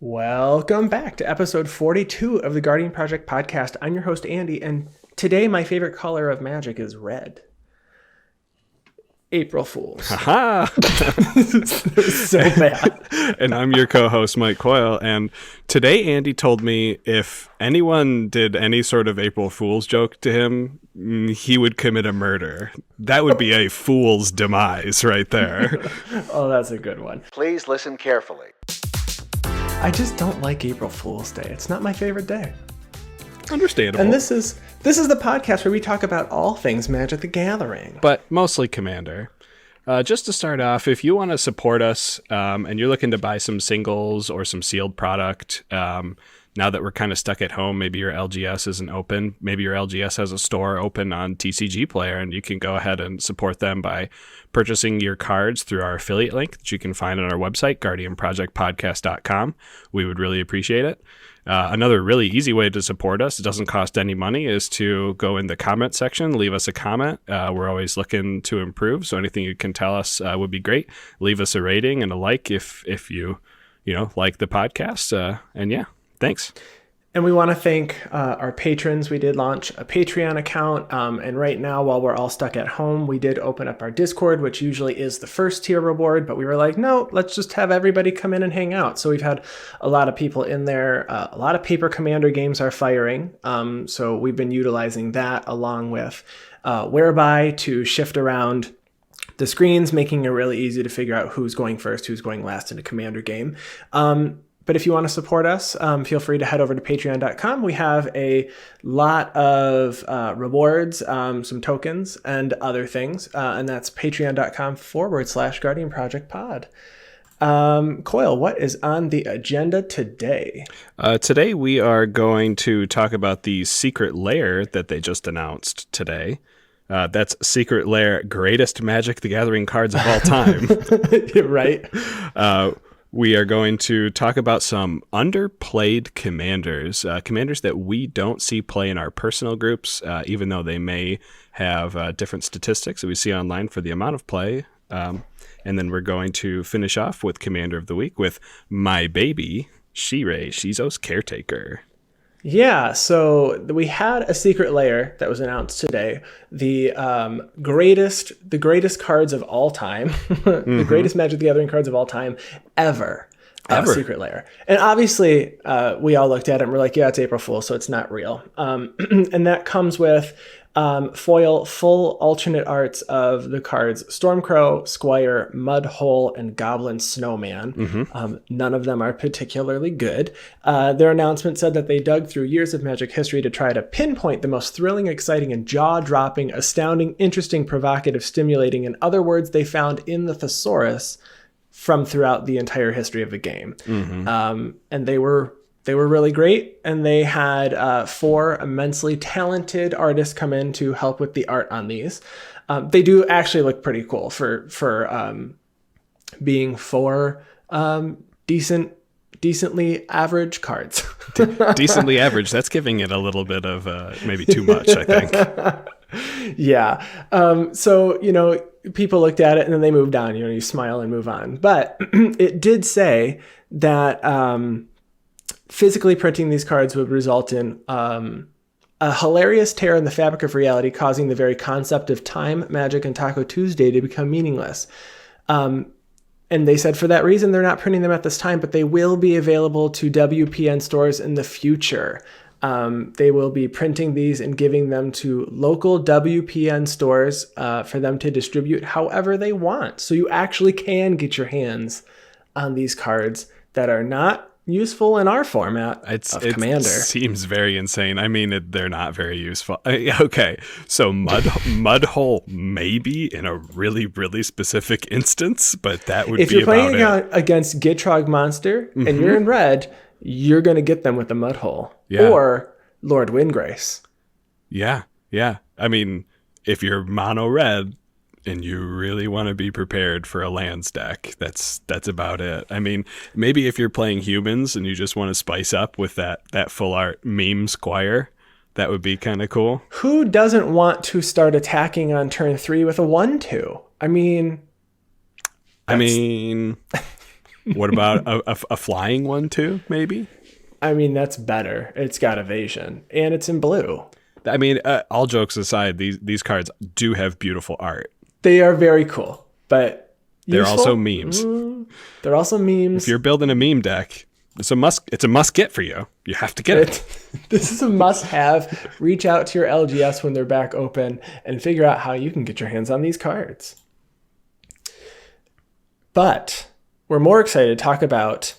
Welcome back to episode 42 of the Guardian Project podcast. I'm your host, Andy, and today my favorite color of magic is red. April Fools. Haha! It was so bad. And I'm your co-host, Mike Coyle, and today Andy told me if anyone did any sort of April Fool's joke to him, he would commit a murder. That would be a fool's demise right there. Oh, that's a good one. Please listen carefully. I just don't like April Fool's Day. It's not my favorite day. Understandable. And this is the podcast where we talk about all things Magic the Gathering. But mostly Commander. Just to start off, if you want to support us and you're looking to buy some singles or some sealed product, now that we're kind of stuck at home, maybe your LGS isn't open. Maybe your LGS has a store open on TCG Player, and you can go ahead and support them by purchasing your cards through our affiliate link that you can find on our website, guardianprojectpodcast.com. We would really appreciate it. Another really easy way to support us, it doesn't cost any money, is to go in the comment section, leave us a comment. We're always looking to improve, so anything you can tell us would be great. Leave us a rating and a like if you like the podcast. And yeah, thanks. And we want to thank our patrons. We did launch a Patreon account. And right now, while we're all stuck at home, we did open up our Discord, which usually is the first tier reward. But we were like, no, let's just have everybody come in and hang out. So we've had a lot of people in there. A lot of paper Commander games are firing. So we've been utilizing that along with Whereby to shift around the screens, making it really easy to figure out who's going first, who's going last in a Commander game. But if you want to support us, feel free to head over to patreon.com. We have a lot of rewards, some tokens, and other things. And that's patreon.com/Guardian Project Pod. Coyle, what is on the agenda today? Today we are going to talk about the Secret Lair that they just announced today. That's Secret Lair, greatest Magic the Gathering cards of all time. Right. We are going to talk about some underplayed commanders, commanders that we don't see play in our personal groups, even though they may have different statistics that we see online for the amount of play. And then we're going to finish off with Commander of the Week with my baby, Shirei, Shizo's Caretaker. Yeah, so we had a Secret Lair that was announced today. The greatest cards of all time, the greatest Magic the Gathering cards of all time ever. Secret Lair. And obviously, we all looked at it and we're like, yeah, it's April Fool's, so it's not real. And that comes with foil full alternate arts of the cards Stormcrow, Squire, Mudhole, and Goblin Snowman. None of them are particularly good. Their announcement said that they dug through years of Magic history to try to pinpoint the most thrilling, exciting, and jaw-dropping, astounding, interesting, provocative, stimulating, and other words they found in the thesaurus from throughout the entire history of the game. And they were really great, and they had 4 immensely talented artists come in to help with the art on these. They do actually look pretty cool for being 4 decently average cards. Decently average. That's giving it a little bit of maybe too much, I think. Yeah. So, people looked at it and then they moved on. You smile and move on. But it did say that physically printing these cards would result in a hilarious tear in the fabric of reality, causing the very concept of time, magic, and Taco Tuesday to become meaningless. And they said for that reason, they're not printing them at this time, but they will be available to WPN stores in the future. They will be printing these and giving them to local WPN stores for them to distribute however they want. So you actually can get your hands on these cards that are not useful in our format of Commander. It seems very insane. I mean, they're not very useful. Okay, so Mudhole maybe in a really, really specific instance, but that would be about it. If you're playing against Gitrog Monster and you're in red, you're going to get them with the Mudhole. Yeah. Or Lord Windgrace. Yeah. I mean, if you're mono red and you really want to be prepared for a lands deck, that's about it. I mean, maybe if you're playing humans and you just want to spice up with that full art meme Squire, that would be kind of cool. Who doesn't want to start attacking on turn 3 with a 1/2? I mean, What about a flying one too, maybe? I mean, that's better. It's got evasion, and it's in blue. I mean, all jokes aside, these cards do have beautiful art. They are very cool, but they're also memes. They're also memes. If you're building a meme deck, it's a must get for you. You have to get it. This is a must have. Reach out to your LGS when they're back open and figure out how you can get your hands on these cards. But we're more excited to talk about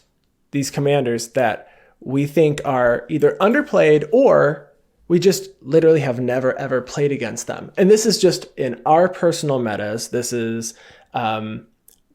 these commanders that we think are either underplayed or we just literally have never, ever played against them. And this is just in our personal metas. This is that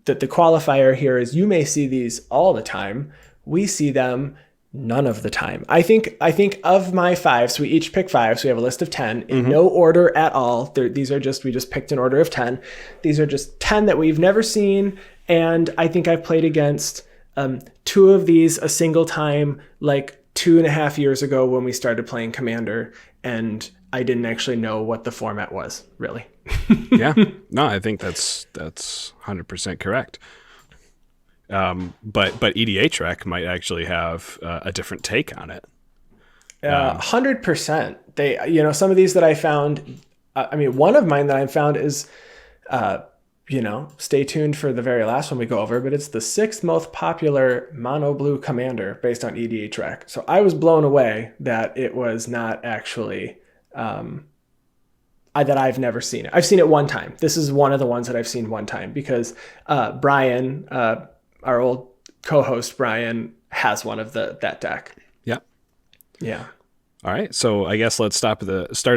the qualifier here is you may see these all the time. We see them none of the time. I think of my 5, so we each pick 5. So we have a list of 10 in no order at all. These are just, we just picked an order of 10. These are just 10 that we've never seen. And I think I've played against 2 of these a single time, like 2.5 years ago when we started playing Commander, and I didn't actually know what the format was, really. Yeah. No, I think that's 100% correct. But EDH Rec might actually have a different take on it. 100%. They, some of these that I found, one of mine that I found is, stay tuned for the very last one we go over, but it's the 6th most popular mono blue commander based on EDH Rec. So I was blown away that it was not actually, that I've never seen it. I've seen it one time. This is one of the ones that I've seen one time because Brian, our old co-host Brian, has one of that deck. Yep. Yeah. All right. So I guess let's start at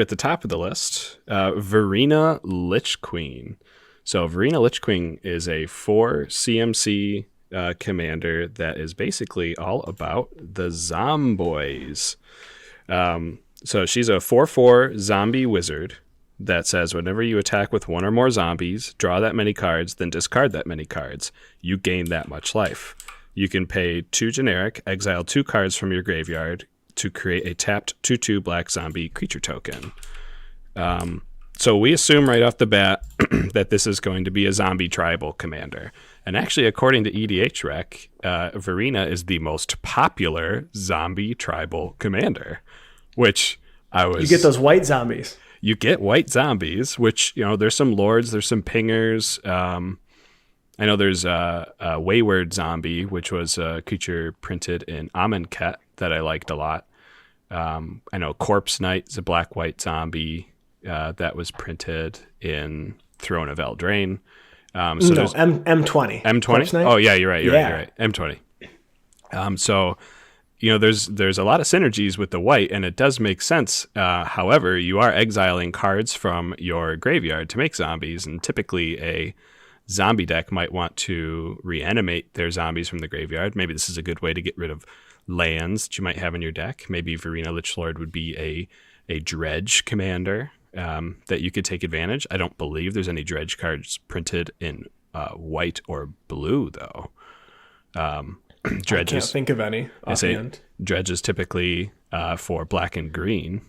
the top of the list. Verena Lich Queen. So Verena Lich Queen is a 4 CMC commander that is basically all about the Zomboys. So she's a 4/4 zombie wizard that says whenever you attack with 1 or more zombies, draw that many cards, then discard that many cards, you gain that much life. You can pay 2 generic, exile 2 cards from your graveyard to create a tapped 2/2 black zombie creature token. So we assume right off the bat that this is going to be a zombie tribal commander. And actually, according to EDH Rec, Verena is the most popular zombie tribal commander, which You get those white zombies. You get white zombies, which, there's some lords, there's some pingers. I know there's a Wayward Zombie, which was a creature printed in Amonkhet that I liked a lot. I know Corpse Knight is a black-white zombie that was printed in Throne of Eldraine. M20. M20? Oh, yeah, you're right. You're right. M20. So, there's a lot of synergies with the white, and it does make sense. However, you are exiling cards from your graveyard to make zombies, and typically a zombie deck might want to reanimate their zombies from the graveyard. Maybe this is a good way to get rid of lands that you might have in your deck. Maybe Verena Lichlord would be a dredge commander that you could take advantage. I don't believe there's any dredge cards printed in white or blue, though. Dredges, I can't think of any offhand. Dredge is typically for black and green.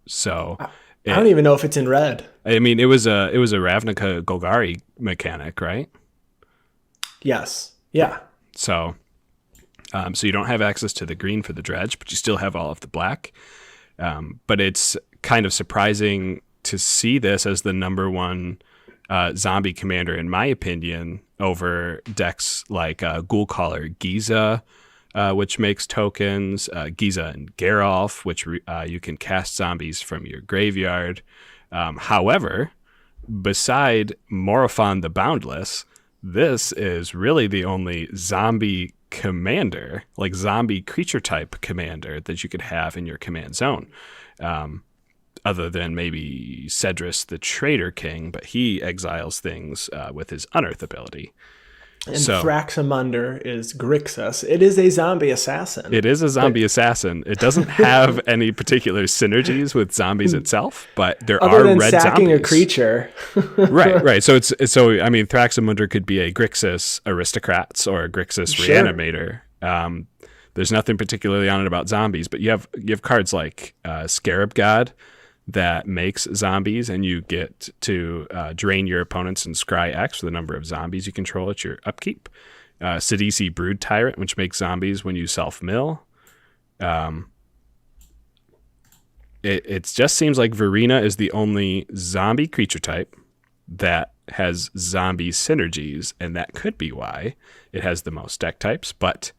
So I don't even know if it's in red. I mean, it was a Ravnica Golgari mechanic, right? Yes. Yeah. So you don't have access to the green for the dredge, but you still have all of the black. But it's kind of surprising to see this as the number one zombie commander, in my opinion, over decks like Ghoulcaller Giza, which makes tokens, Giza and Geralf, which you can cast zombies from your graveyard. However, beside Morophon the Boundless, this is really the only zombie commander, like zombie creature type commander, that you could have in your command zone. Other than maybe Cedrus the Traitor King, but he exiles things with his Unearth ability. And Thraxamunder is Grixis. It is a zombie assassin. It is a zombie assassin. It doesn't have any particular synergies with zombies itself, but there Other are than red sacking zombies. A creature. Right. So Thraxamunder could be a Grixis Aristocrats or a Grixis Reanimator. There's nothing particularly on it about zombies, but you have cards like Scarab God that makes zombies, and you get to drain your opponents and scry X for the number of zombies you control at your upkeep. Sidisi Brood Tyrant, which makes zombies when you self-mill. It just seems like Verena is the only zombie creature type that has zombie synergies, and that could be why it has the most deck types. But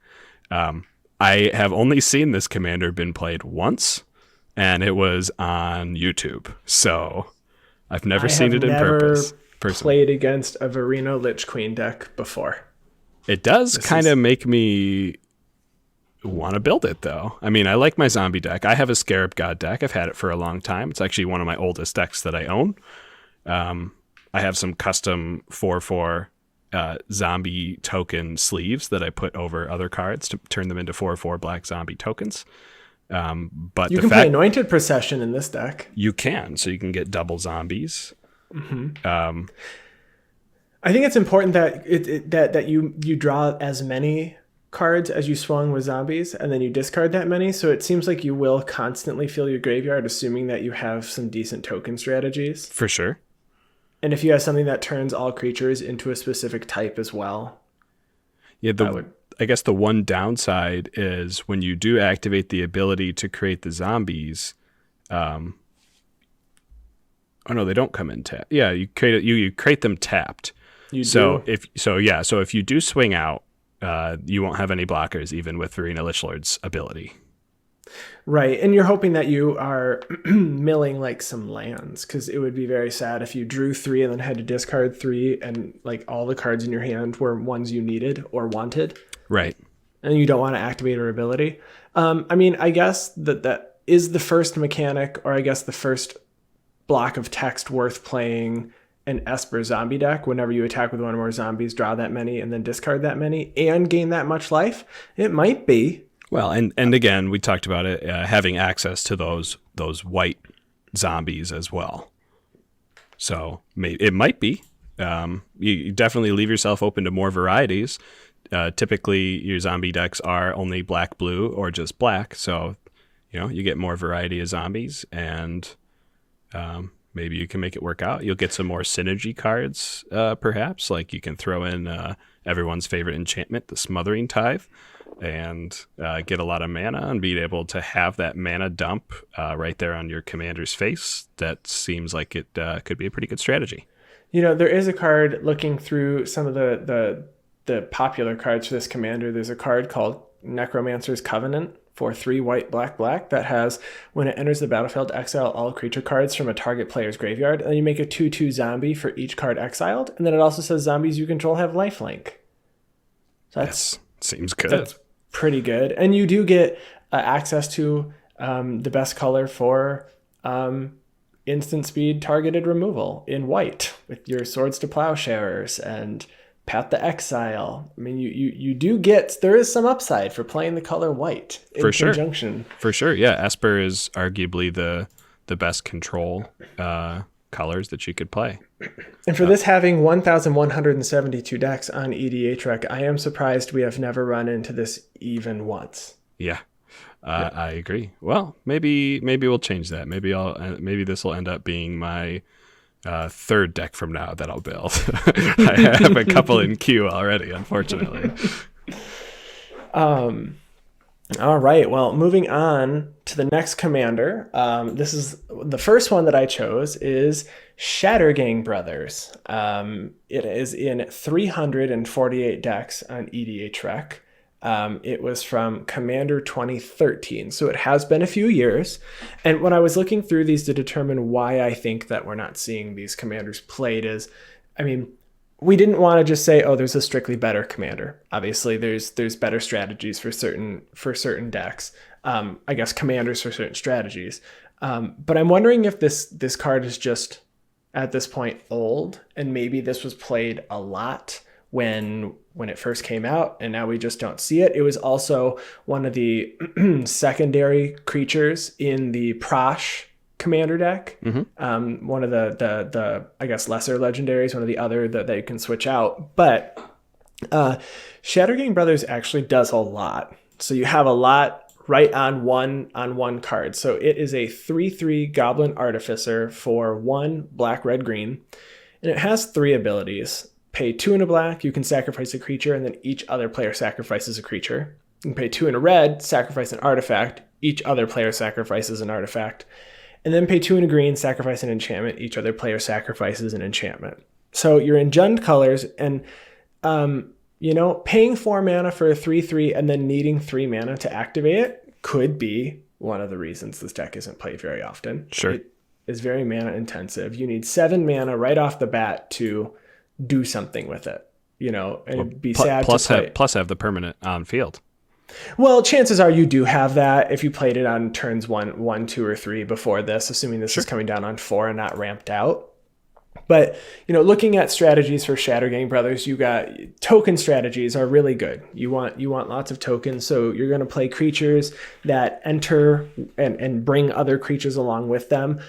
I have only seen this commander been played once, and it was on YouTube. So I've never seen it in purpose. Played against a Verena Lich Queen deck before. It does kind of make me want to build it, though. I mean, I like my zombie deck. I have a Scarab God deck. I've had it for a long time. It's actually one of my oldest decks that I own. I have some custom 4/4 zombie token sleeves that I put over other cards to turn them into 4/4 black zombie tokens. But you can play Anointed Procession in this deck. You can, so you can get double zombies. Mm-hmm. I think it's important that that you draw as many cards as you swung with zombies, and then you discard that many. So it seems like you will constantly fill your graveyard, assuming that you have some decent token strategies. For sure. And if you have something that turns all creatures into a specific type as well. Yeah, I guess the one downside is when you do activate the ability to create the zombies. Oh no, they don't come in tap. Yeah, you create them tapped. So if you do swing out, you won't have any blockers, even with Verena Lichlord's ability. Right, and you're hoping that you are milling like some lands, because it would be very sad if you drew 3 and then had to discard 3, and like all the cards in your hand were ones you needed or wanted. Right. And you don't want to activate her ability. I mean, I guess that is the first mechanic, or I guess the first block of text worth playing an Esper zombie deck. Whenever you attack with one or more zombies, draw that many and then discard that many and gain that much life. It might be. Well, and again, we talked about it, having access to those white zombies as well. So it might be. You definitely leave yourself open to more varieties. Typically, your zombie decks are only black, blue, or just black. So, you get more variety of zombies, and maybe you can make it work out. You'll get some more synergy cards, perhaps. Like you can throw in everyone's favorite enchantment, the Smothering Tithe, and get a lot of mana and be able to have that mana dump right there on your commander's face. That seems like it could be a pretty good strategy. There is a card, looking through some of the popular cards for this commander. There's a card called Necromancer's Covenant for 3 white, black, that has, when it enters the battlefield, exile all creature cards from a target player's graveyard, and then you make a 2/2 zombie for each card exiled, and then it also says zombies you control have lifelink. So that seems good. That's pretty good. And you do get access to the best color for instant speed targeted removal in white with your Swords to Plowsharers and Path to Exile. I mean, you do get, there is some upside for playing the color white in conjunction. For sure, yeah. Esper is arguably the best control colors that you could play. And for this having 1,172 decks on EDHREC, I am surprised we have never run into this even once. Yeah. I agree. Well, maybe we'll change that. Maybe this will end up being my third deck from now that I'll build. I have a couple in queue already, unfortunately. All right. Well, moving on to the next commander. This is the first one that I chose is Shattergang Brothers. It is in 348 decks on EDHREC. It was from Commander 2013, so it has been a few years. And when I was looking through these to determine why I think that we're not seeing these commanders played is, I mean, we didn't want to just say, oh, there's a strictly better commander. Obviously, there's better strategies for certain decks. I guess commanders for certain strategies. But I'm wondering if this card is just at this point old, and maybe this was played a lot when it first came out, and now we just don't see it. It was also one of the secondary creatures in the Prosh commander deck. Mm-hmm. One of the I guess lesser legendaries, one of the other that you can switch out. But Shattergang Brothers actually does a lot. So you have a lot right on one card. So it is a 3/3 Goblin Artificer for 1 black, red, green. And it has 3 abilities. pay 2 and a black, you can sacrifice a creature, and then each other player sacrifices a creature. You can pay 2 and a red, sacrifice an artifact, each other player sacrifices an artifact. And then pay 2 and a green, sacrifice an enchantment, each other player sacrifices an enchantment. So you're in Jund colors, and paying 4 mana for a 3/3 and then needing 3 mana to activate it could be one of the reasons this deck isn't played very often. Sure. It is very mana intensive. You need 7 mana right off the bat to do something with it, and be sad plus to play. Plus have the permanent on field. Well, chances are you do have that if you played it on turns 1, 2, or 3 before this, assuming this is coming down on 4 and not ramped out. But, looking at strategies for Shattergang Brothers, you got token strategies are really good. You want lots of tokens, so you're going to play creatures that enter and bring other creatures along with them.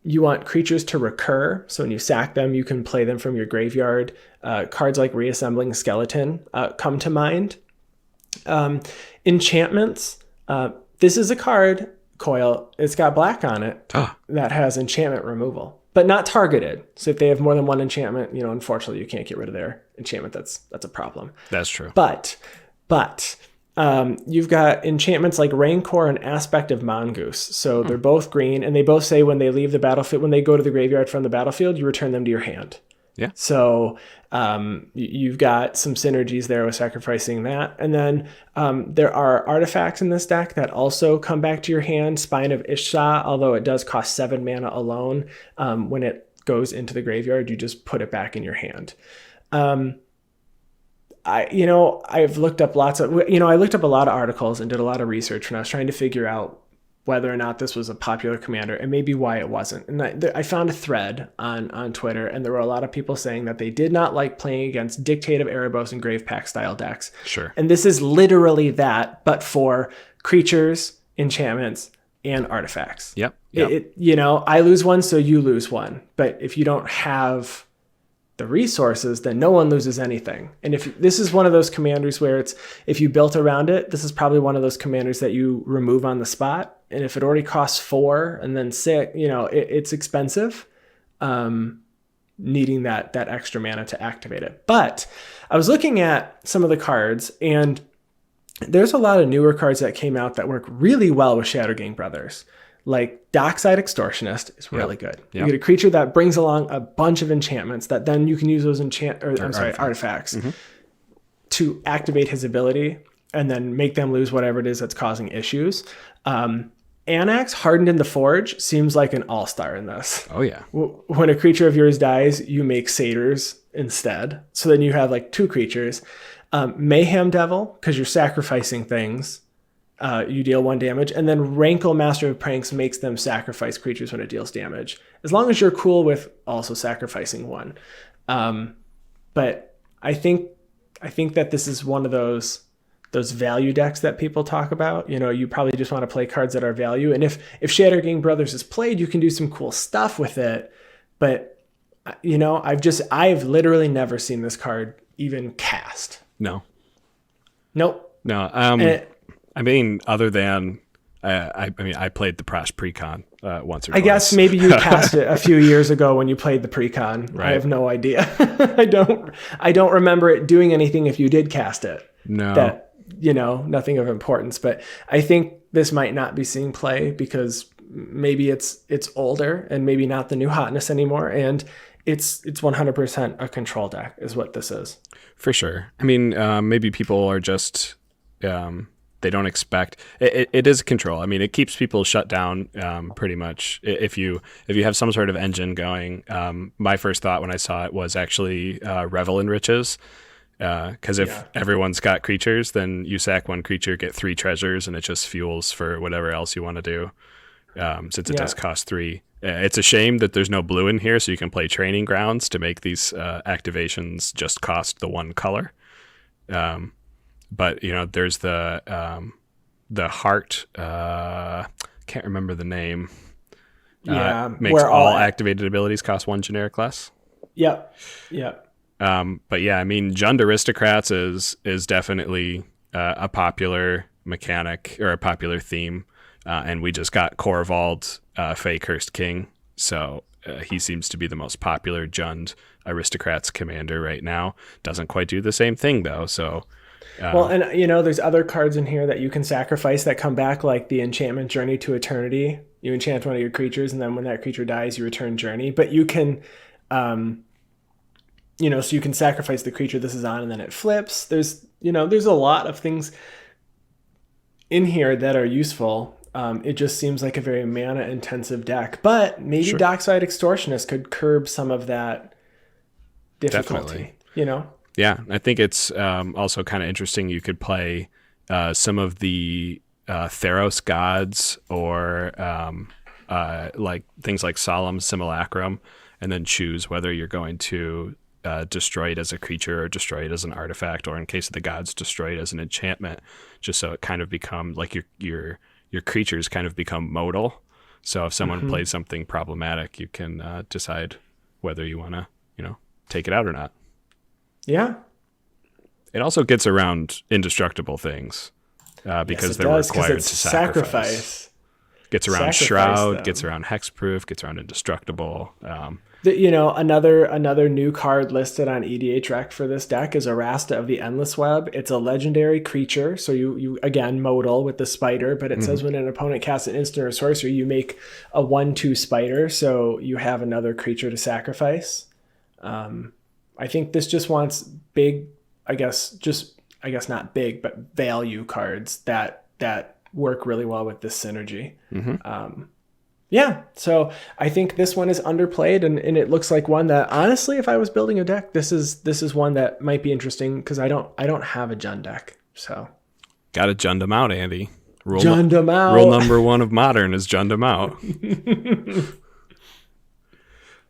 You want creatures to recur, so when you sack them, you can play them from your graveyard. Cards like Reassembling Skeleton come to mind. Enchantments. This is a card, Coil. It's got black on it that has enchantment removal, but not targeted. So if they have more than one enchantment, unfortunately, you can't get rid of their enchantment. That's a problem. That's true. But you've got enchantments like Rancor and Aspect of Mongoose. So they're both green, and they both say when they leave the battlefield, when they go to the graveyard from the battlefield, you return them to your hand. Yeah. So you've got some synergies there with sacrificing that. And then there are artifacts in this deck that also come back to your hand. Spine of Ishsa, although it does cost 7 mana alone, when it goes into the graveyard, you just put it back in your hand. I've looked up I looked up a lot of articles and did a lot of research when I was trying to figure out whether or not this was a popular commander and maybe why it wasn't. And I found a thread on Twitter, and there were a lot of people saying that they did not like playing against Dictate of Erebos and Grave Pack style decks. Sure. And this is literally that, but for creatures, enchantments, and artifacts. Yep. I lose one, so you lose one. But if you don't have the resources, then no one loses anything. And if this is one of those commanders where if you built around it, this is probably one of those commanders that you remove on the spot. And if it already costs 4 and then 6, it's expensive, needing that extra mana to activate it. But I was looking at some of the cards, and there's a lot of newer cards that came out that work really well with Shattergang Brothers. Like Dockside Extortionist is really good. You get a creature that brings along a bunch of enchantments that then you can use those artifacts to activate his ability and then make them lose whatever it is that's causing issues. Anax, Hardened in the Forge, seems like an all-star in this. Oh, yeah. When a creature of yours dies, you make satyrs instead. So then you have like 2 creatures. Mayhem Devil, because you're sacrificing things. You deal 1 damage, and then Rankle, Master of Pranks, makes them sacrifice creatures when it deals damage, as long as you're cool with also sacrificing 1. But I think that this is one of those value decks that people talk about. You probably just want to play cards that are value, and if Shattergang Brothers is played, you can do some cool stuff with it. But I've literally never seen this card even cast. No. Nope. No. Other than I played the Prash Precon once or twice. I guess maybe you cast it a few years ago when you played the Precon. Right. I have no idea. I don't remember it doing anything if you did cast it. No. Nothing of importance. But I think this might not be seeing play because maybe it's older and maybe not the new hotness anymore. And it's 100% a control deck is what this is. For sure. Maybe people are just... they don't expect it is control. It keeps people shut down pretty much. If you have some sort of engine going, my first thought when I saw it was actually Revel in Riches, because if everyone's got creatures, then you sack 1 creature, get 3 treasures, and it just fuels for whatever else you want to do. Since it does cost 3. It's a shame that there's no blue in here, so you can play Training Grounds to make these activations just cost the 1 color. But there's the heart. Can't remember the name. Makes all activated abilities cost 1 generic less. Yep. But yeah, Jund Aristocrats is definitely a popular mechanic or a popular theme, and we just got Korvald, Fey Cursed King, so he seems to be the most popular Jund Aristocrats commander right now. Doesn't quite do the same thing though. So, well, and there's other cards in here that you can sacrifice that come back, like the enchantment Journey to Eternity. You enchant one of your creatures, and then when that creature dies, you return Journey. But you can, so you can sacrifice the creature this is on, and then it flips. There's a lot of things in here that are useful. It just seems like a very mana-intensive deck. But maybe Sure. Dockside Extortionist could curb some of that difficulty. Definitely. Yeah, I think it's also kind of interesting. You could play some of the Theros gods or like things like Solemn Simulacrum, and then choose whether you're going to destroy it as a creature or destroy it as an artifact, or in case of the gods, destroy it as an enchantment, just so it kind of becomes like your creatures kind of become modal. So if someone plays something problematic, you can decide whether you want to, take it out or not. Yeah. It also gets around indestructible things because they're required to sacrifice. Gets around Shroud, them. Gets around Hexproof, gets around Indestructible. Another new card listed on EDH Rec for this deck is Arasta of the Endless Web. It's a legendary creature, so you again modal with the spider, but it says when an opponent casts an instant or sorcery, you make a 1/2 spider, so you have another creature to sacrifice. I think this just wants big, I guess not big, but value cards that work really well with this synergy. Yeah, so I think this one is underplayed, and it looks like one that, honestly, if I was building a deck, this is one that might be interesting, because I don't have a Jund deck. So gotta Jund them out, Andy. Jund them out. Rule number 1 of Modern is Jund them out.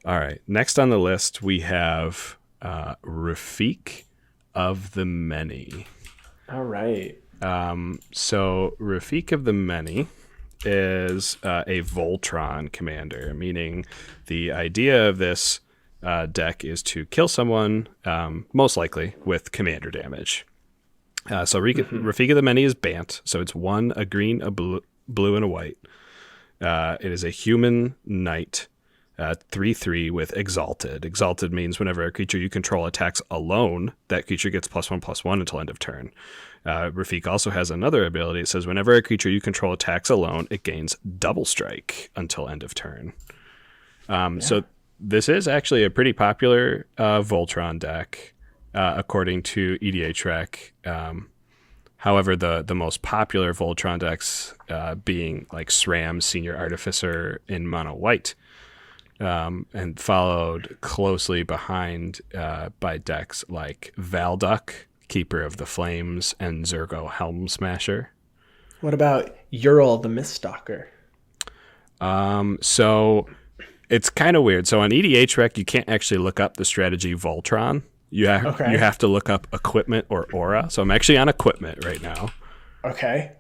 All right, next on the list we have Rafiq of the Many. All right. So Rafiq of the Many is a Voltron commander, meaning the idea of this deck is to kill someone, most likely with commander damage. So Rafiq of the Many is Bant, so it's 1, a green, a blue, and a white. It is a human knight, 3/3 with Exalted. Exalted means whenever a creature you control attacks alone, that creature gets +1/+1 until end of turn. Rafiq also has another ability. It says whenever a creature you control attacks alone, it gains double strike until end of turn. So this is actually a pretty popular Voltron deck, according to EDH Rec. However, the most popular Voltron decks being like SRAM, Senior Artificer in mono white, and followed closely behind by decks like Valduk, Keeper of the Flames, and Zergo Helm Smasher. What about Ural the Miststalker? So it's kind of weird. So on EDH Rec, you can't actually look up the strategy Voltron. You have to look up equipment or aura. So I'm actually on equipment right now. Okay.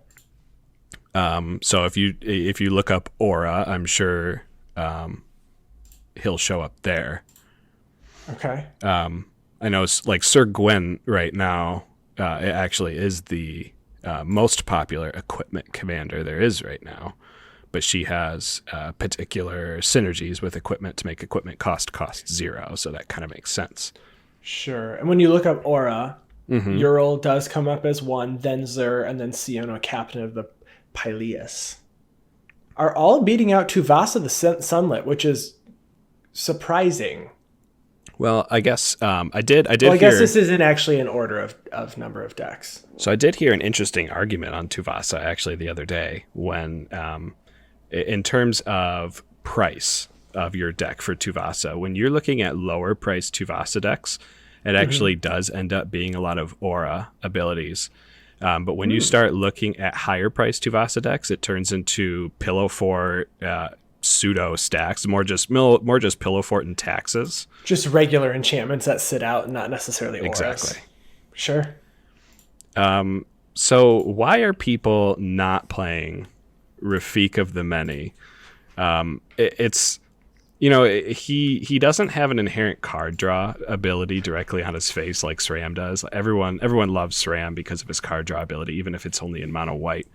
So if you look up aura, I'm sure he'll show up there. Okay. I know like Sir Gwen right now, it actually is the most popular equipment commander there is right now, but she has particular synergies with equipment to make equipment cost 0, so that kind of makes sense. Sure. And when you look up aura, Ural does come up as 1, then Zur, and then Siona, Captain of the Pyleus, are all beating out Tuvasa the Sunlit, which is surprising. Well, I guess I did. Well, I guess this isn't actually an order of number of decks. So I did hear an interesting argument on Tuvasa actually the other day when, in terms of price of your deck for Tuvasa, when you're looking at lower priced Tuvasa decks, it actually does end up being a lot of aura abilities. But when you start looking at higher priced Tuvasa decks, it turns into Pillow Fort, pseudo stacks, more just Pillow Fort and taxes. Just regular enchantments that sit out and not necessarily auras. Exactly. Sure. So why are people not playing Rafiq of the Many? It's he doesn't have an inherent card draw ability directly on his face like SRAM does. Everyone loves SRAM because of his card draw ability, even if it's only in mono white.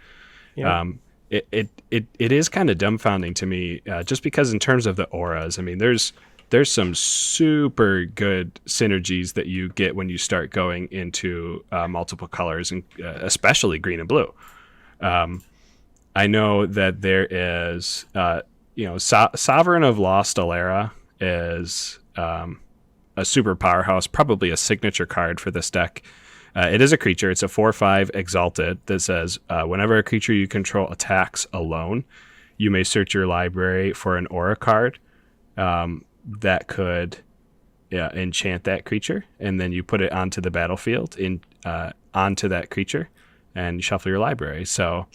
Yeah. It is kind of dumbfounding to me, just because in terms of the auras, I mean, there's there's some super good synergies that you get when you start going into multiple colors, and especially green and blue. I know that there is, Sovereign of Lost Alara is a super powerhouse, probably a signature card for this deck. It is a creature. It's a 4/5 Exalted that says, whenever a creature you control attacks alone, you may search your library for an aura card that could enchant that creature, and then you put it onto the battlefield onto that creature, and you shuffle your library. So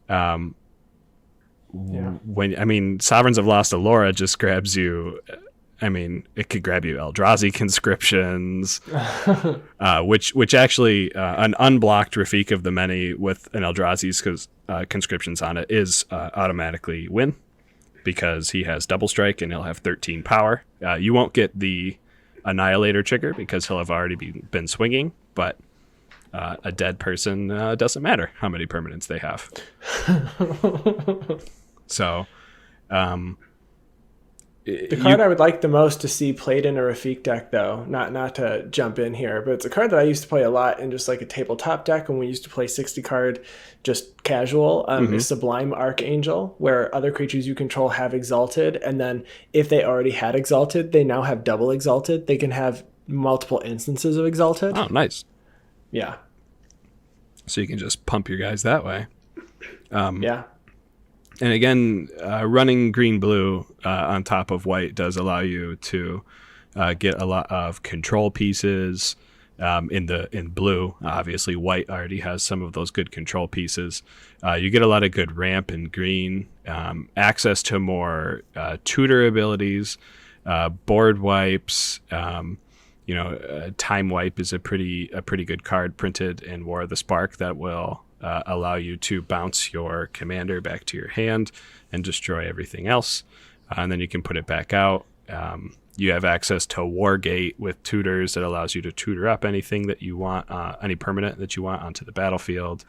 Sovereigns of Lost Alara just grabs you. It could grab you Eldrazi conscriptions, which actually an unblocked Rafik of the Many with an Eldrazi's conscriptions on it is automatically win, because he has double strike and he'll have 13 power. You won't get the Annihilator trigger because he'll have already been swinging, but a dead person doesn't matter how many permanents they have. So, the card I would like the most to see played in a Rafik deck, though, not to jump in here, but it's a card that I used to play a lot in just like a tabletop deck when we used to play 60 card just casual, is Sublime Archangel, where other creatures you control have Exalted, and then if they already had Exalted, they now have double Exalted. They can have multiple instances of Exalted. Oh, nice. Yeah. So you can just pump your guys that way. Yeah. And again, running green-blue on top of white does allow you to get a lot of control pieces in blue. Obviously, white already has some of those good control pieces. You get a lot of good ramp in green, access to more tutor abilities, board wipes. Time wipe is a pretty good card printed in War of the Spark that will allow you to bounce your commander back to your hand and destroy everything else, and then you can put it back out. You have access to Wargate with tutors that allows you to tutor up anything that you want, any permanent that you want onto the battlefield.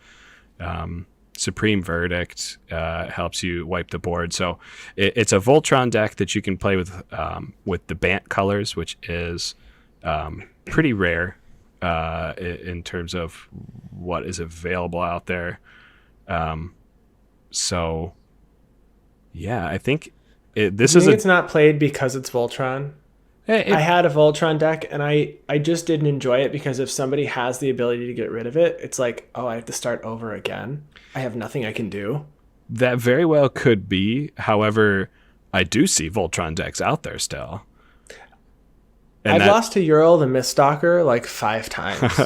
Supreme Verdict helps you wipe the board. So it's a Voltron deck that you can play with the Bant colors, which is pretty rare in terms of what is available out there. So yeah, I think it's not played because it's Voltron. I had a Voltron deck and I just didn't enjoy it, because if somebody has the ability to get rid of it, it's like, oh, I have to start over again. I have nothing I can do. That very well could be. However, I do see Voltron decks out there still. I've lost to Ural the Miststalker like 5 times.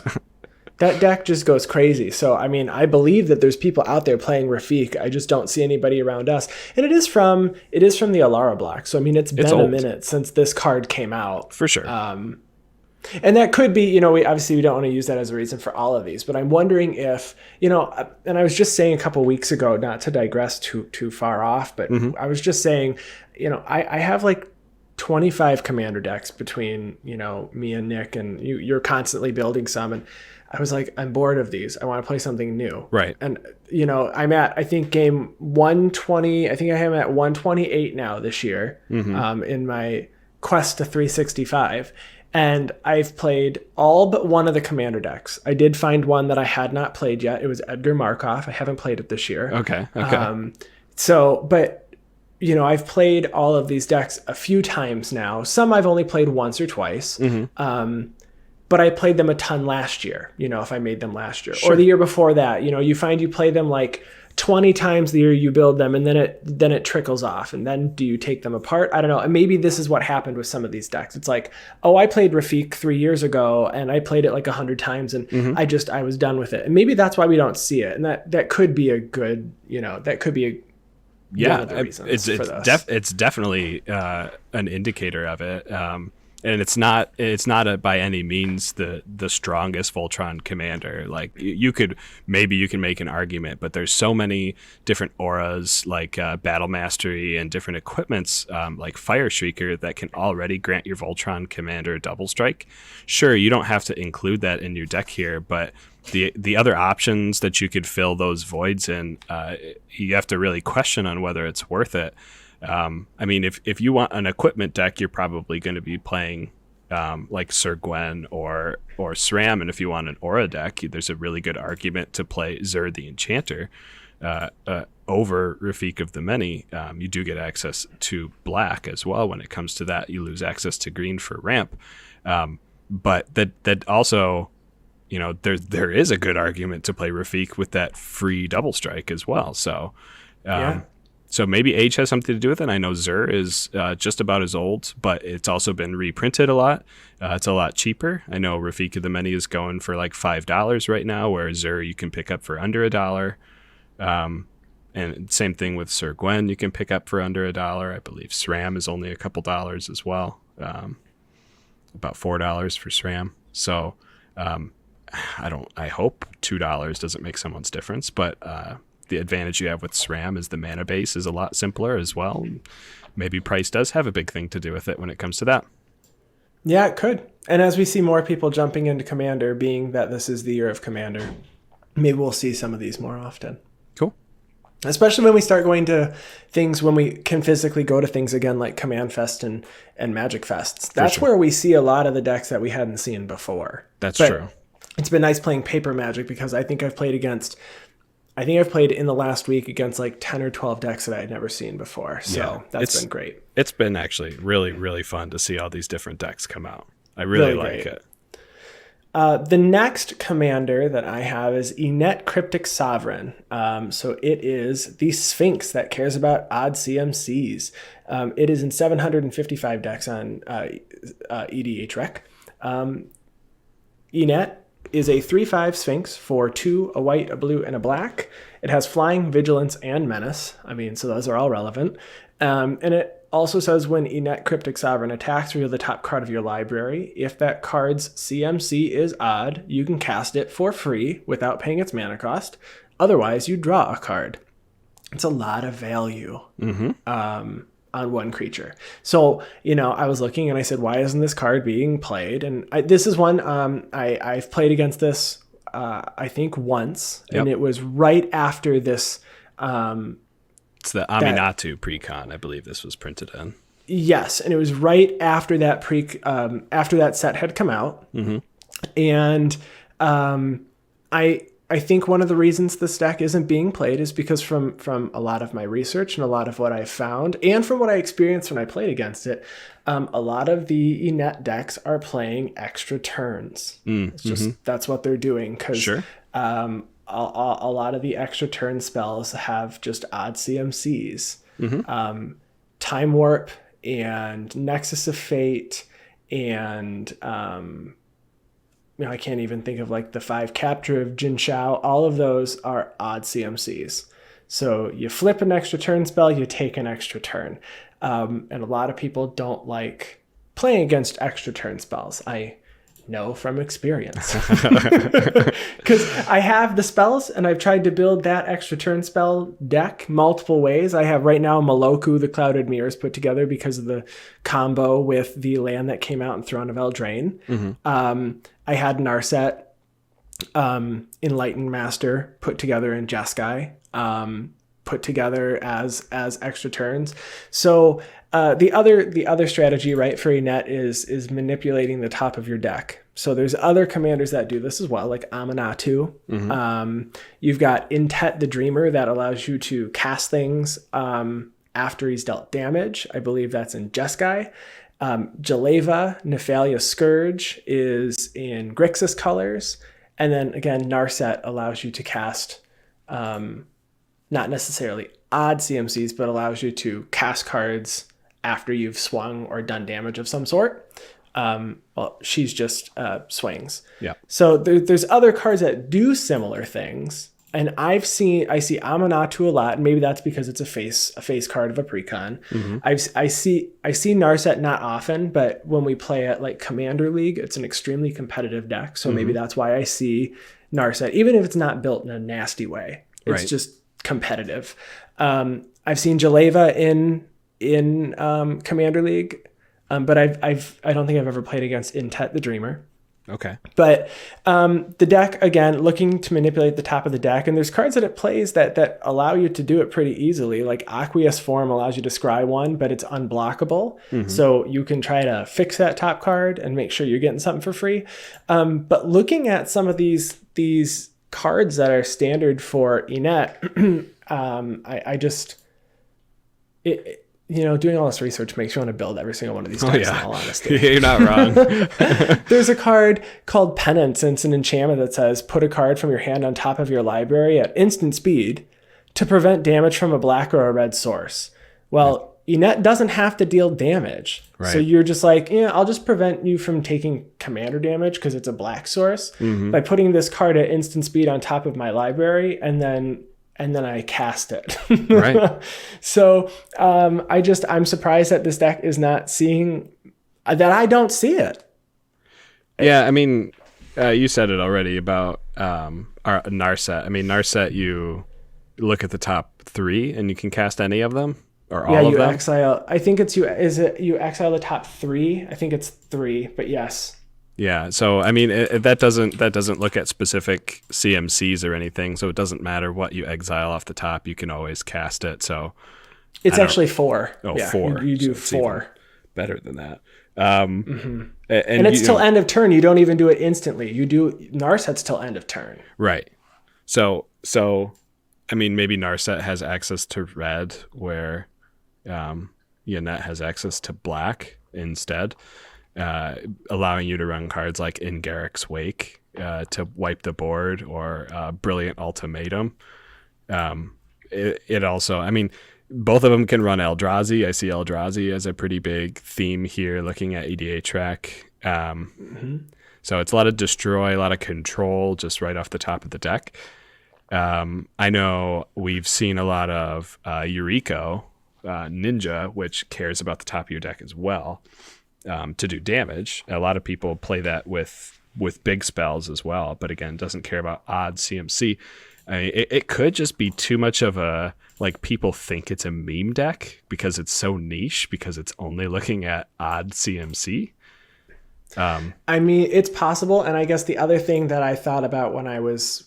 That deck just goes crazy. So, I believe that there's people out there playing Rafik. I just don't see anybody around us. And it is from the Alara block. So, it's been a minute since this card came out. For sure. And that could be, we don't want to use that as a reason for all of these, but I'm wondering if, and I was just saying a couple weeks ago, not to digress too far off, but I was just saying, I have like 25 commander decks between, me and Nick, and you're constantly building some. And I was like, I'm bored of these. I want to play something new. Right. And, I'm at, I think, game 120. I think I am at 128 now this year in my quest to 365. And I've played all but one of the commander decks. I did find one that I had not played yet. It was Edgar Markov. I haven't played it this year. Okay. I've played all of these decks a few times now. Some I've only played once or twice. But I played them a ton last year, if I made them last year. Sure. Or the year before that. You find you play them like 20 times the year you build them, and then it trickles off. And then do you take them apart? I don't know. And maybe this is what happened with some of these decks. It's like, oh, I played Rafik 3 years ago, and I played it like 100 times, and I was done with it. And maybe that's why we don't see it. And that could be a good, that could be a it's definitely an indicator of it, and it's not by any means the strongest Voltron commander. Like you can make an argument, but there's so many different auras like Battle Mastery and different equipments like Fire Shrieker that can already grant your Voltron commander double strike. Sure, you don't have to include that in your deck here, but the other options that you could fill those voids in, you have to really question on whether it's worth it. I mean, if you want an equipment deck, you're probably going to be playing like Sir Gwen or SRAM, and if you want an aura deck, there's a really good argument to play Xur the Enchanter over Rafik of the Many. You do get access to black as well. When it comes to that, you lose access to green for ramp, but that also, you know, there is a good argument to play Rafik with that free double strike as well. So so maybe age has something to do with it. I know Xur is just about as old, but it's also been reprinted a lot. It's a lot cheaper. I know Rafik of the Many is going for like $5 right now, whereas Xur you can pick up for under $1. And same thing with Sir Gwen, you can pick up for under $1. I believe SRAM is only a couple dollars as well, about $4 for SRAM. So I hope $2 doesn't make someone's difference, but the advantage you have with SRAM is the mana base is a lot simpler as well. Maybe price does have a big thing to do with it when it comes to that. Yeah, it could. And as we see more people jumping into Commander, being that this is the year of Commander, maybe we'll see some of these more often. Cool. Especially when we start going to things, when we can physically go to things again like Command Fest and Magic Fests. That's where we see a lot of the decks that we hadn't seen before. That's true. It's been nice playing paper Magic because I think I've played in the last week against like 10 or 12 decks that I had never seen before. So that's been great. It's been actually really, really fun to see all these different decks come out. I really like it. The next commander that I have is Inet Cryptic Sovereign. So it is the Sphinx that cares about odd CMCs. It is in 755 decks on EDH Rec. Inet is a 3/5 Sphinx for 2, a white, a blue, and a black. It has Flying, Vigilance, and Menace. I mean, so those are all relevant. And it also says when Inet Cryptic Sovereign attacks, reveal the top card of your library. If that card's CMC is odd, you can cast it for free without paying its mana cost. Otherwise, you draw a card. It's a lot of value. On one creature. So, you know, I was looking and I said, why isn't this card being played? And this is one I've played against this, I think once, and it was right after this. It's the Aminatu precon, I believe this was printed in. Yes, and it was right after that after that set had come out. And I think one of the reasons this deck isn't being played is because from a lot of my research and a lot of what I found, and from what I experienced when I played against it, a lot of the Inet decks are playing extra turns. It's just that's what they're doing because a lot of the extra turn spells have just odd CMCs. Time Warp and Nexus of Fate and I can't even think of like the 5 Capture of Jin Shao. All of those are odd CMCs. So you flip an extra turn spell, you take an extra turn. And a lot of people don't like playing against extra turn spells. I know from experience. Because I have the spells and I've tried to build that extra turn spell deck multiple ways. I have right now Maloku, the Clouded Mirrors, put together because of the combo with the land that came out in Throne of Eldraine. I had Narset, Enlightened Master put together in Jeskai, put together as extra turns. So the other strategy, right, for Inet is manipulating the top of your deck. So there's other commanders that do this as well, like Aminatu. You've got Intet the Dreamer that allows you to cast things after he's dealt damage. I believe that's in Jeskai. Jaleva, Nephalia Scourge is in Grixis colors. And then again, Narset allows you to cast not necessarily odd CMCs, but allows you to cast cards after you've swung or done damage of some sort. Well, she's just swings. Yeah. So there's other cards that do similar things. And I see Aminatu a lot, and maybe that's because it's a face card of a precon. I see Narset not often, but when we play at like Commander League, it's an extremely competitive deck. So maybe that's why I see Narset, even if it's not built in a nasty way. It's just competitive. I've seen Jaleva in Commander League, but I don't think I've ever played against Intet the Dreamer. Okay. But the deck, again, looking to manipulate the top of the deck, and there's cards that it plays that allow you to do it pretty easily. Like Aqueous Form allows you to scry one, but it's unblockable. So you can try to fix that top card and make sure you're getting something for free. But looking at some of these cards that are standard for Enet, I just... doing all this research makes you want to build every single one of these decks, in all honesty. You're not wrong. There's a card called Penance, and it's an enchantment that says, put a card from your hand on top of your library at instant speed to prevent damage from a black or a red source. Well, Enet doesn't have to deal damage. Right. So you're just like, I'll just prevent you from taking commander damage because it's a black source by putting this card at instant speed on top of my library, and then I cast it. Right. So I'm surprised that this deck is not seeing that. I don't see it. Yeah, I mean, you said it already about our Narset. I mean, Narset, you look at the top 3 and you can cast any of them or all of them. Exile. I think it's you. Is it you exile the top 3? I think it's 3, but yes. Yeah, so I mean that doesn't look at specific CMCs or anything, so it doesn't matter what you exile off the top. You can always cast it. So it's actually 4. Oh, yeah, 4. You do 4. Better than that. And it's till end of turn. You don't even do it instantly. You do Narset's till end of turn. Right. So I mean, maybe Narset has access to red, where Enet has access to black instead. Allowing you to run cards like In Garrick's Wake to wipe the board, or Brilliant Ultimatum. It also, I mean, both of them can run Eldrazi. I see Eldrazi as a pretty big theme here, looking at EDA track. So it's a lot of destroy, a lot of control, just right off the top of the deck. I know we've seen a lot of Yuriko Ninja, which cares about the top of your deck as well. To do damage. A lot of people play that with big spells as well, but again, doesn't care about odd CMC. I mean, it could just be too much of a, like, people think it's a meme deck because it's so niche, because it's only looking at odd CMC. I mean, it's possible, and I guess the other thing that I thought about when I was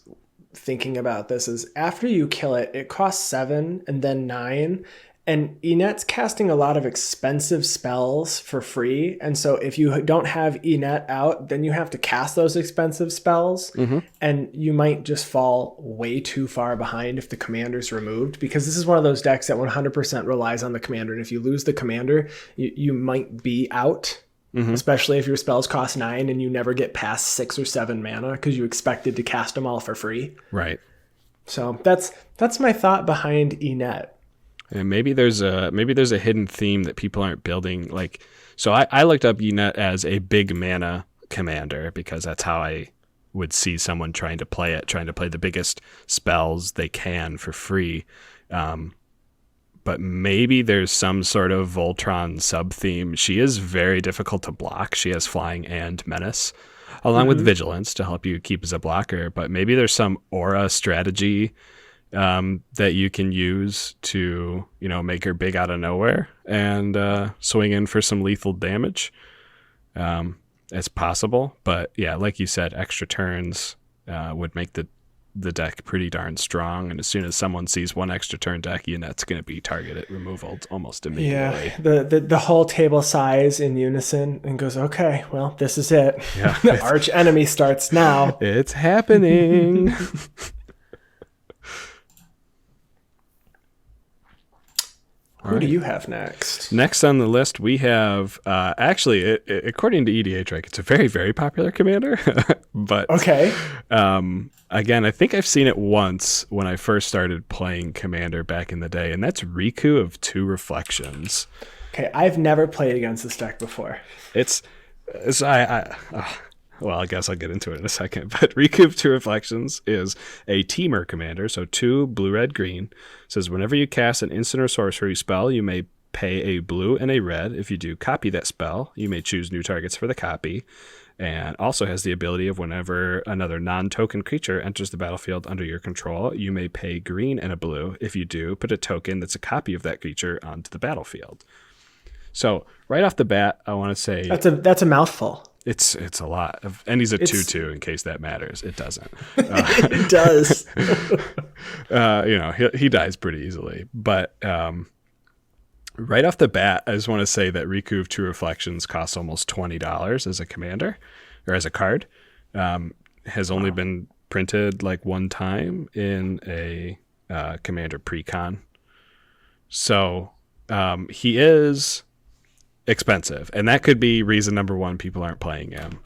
thinking about this is, after you kill it, it costs 7 and then 9. And Enet's casting a lot of expensive spells for free. And so if you don't have Enet out, then you have to cast those expensive spells. And you might just fall way too far behind if the commander's removed, because this is one of those decks that 100% relies on the commander. And if you lose the commander, you might be out, especially if your spells cost 9 and you never get past 6 or 7 mana because you expected to cast them all for free. Right. So that's my thought behind Enet. And maybe there's a hidden theme that people aren't building. Like, so I looked up Enet as a big mana commander because that's how I would see someone trying to play the biggest spells they can for free. But maybe there's some sort of Voltron sub-theme. She is very difficult to block. She has Flying and Menace, along with Vigilance to help you keep as a blocker. But maybe there's some aura strategy that you can use to, make her big out of nowhere and swing in for some lethal damage. It's possible, but yeah, like you said, extra turns would make the deck pretty darn strong. And as soon as someone sees one extra turn deck, Enet's going to be targeted removal almost immediately. Yeah, the whole table sighs in unison and goes, okay, well, this is it. Yeah, the arch enemy starts now. It's happening. Who do you have next? Next on the list, we have, actually, according to EDA Track, it's a very, very popular commander. But okay. Again, I think I've seen it once when I first started playing Commander back in the day, and that's Riku of Two Reflections. Okay, I've never played against this deck before. Well, I guess I'll get into it in a second. But Riku of Two Reflections is a teamer commander, so 2 blue, red, green. It says whenever you cast an instant or sorcery spell, you may pay a blue and a red. If you do copy that spell, you may choose new targets for the copy. And also has the ability of whenever another non-token creature enters the battlefield under your control, you may pay green and a blue. If you do, put a token that's a copy of that creature onto the battlefield. So right off the bat, I want to say... That's a mouthful. It's a lot of, and he's a 2/2 in case that matters. It doesn't. It does. He dies pretty easily. But right off the bat, I just want to say that Riku of True Reflections costs almost $20 as a commander or as a card. Has only been printed like one time in a commander pre-con. So he is expensive, and that could be reason number one people aren't playing him.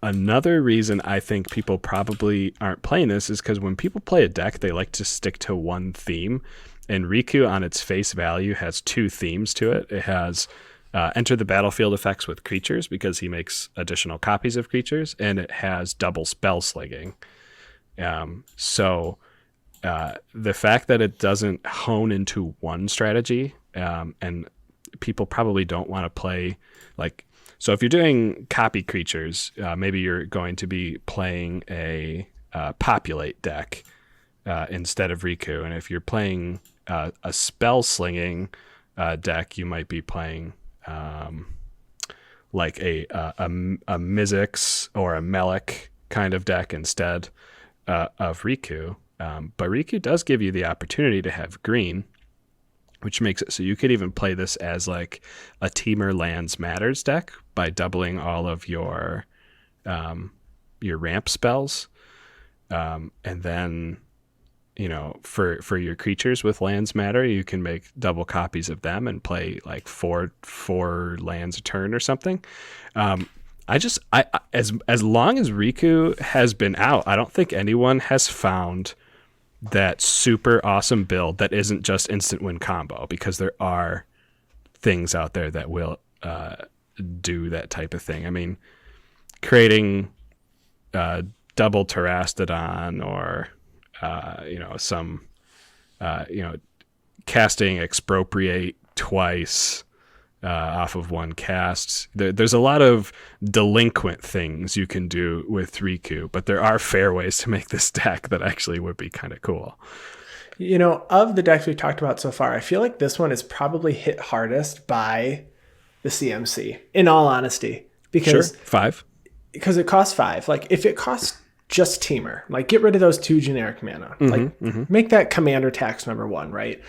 Another reason I think people probably aren't playing this is because when people play a deck, they like to stick to one theme, and Riku on its face value has two themes to it. It has enter the battlefield effects with creatures because he makes additional copies of creatures, and it has double spell slinging. So the fact that it doesn't hone into one strategy, and people probably don't want to play so if you're doing copy creatures, maybe you're going to be playing a populate deck instead of Riku. And if you're playing a spell slinging deck, you might be playing like a Mizzix or a Melik kind of deck instead of Riku. But Riku does give you the opportunity to have green, which makes it so you could even play this as like a Temur Lands Matters deck by doubling all of your ramp spells. And then, for your creatures with Lands Matter, you can make double copies of them and play like four lands a turn or something. As long as Riku has been out, I don't think anyone has found that super awesome build that isn't just instant win combo, because there are things out there that will do that type of thing. I mean, creating double Terastodon or casting Expropriate twice off of one cast. There's a lot of delinquent things you can do with Riku, but there are fair ways to make this deck that actually would be kind of cool. Of the decks we've talked about so far, I feel like this one is probably hit hardest by the CMC, in all honesty. Because, sure, 5. Because it costs 5. Like, if it costs just Temur, like, get rid of those 2 generic mana. Make that commander tax number 1, right?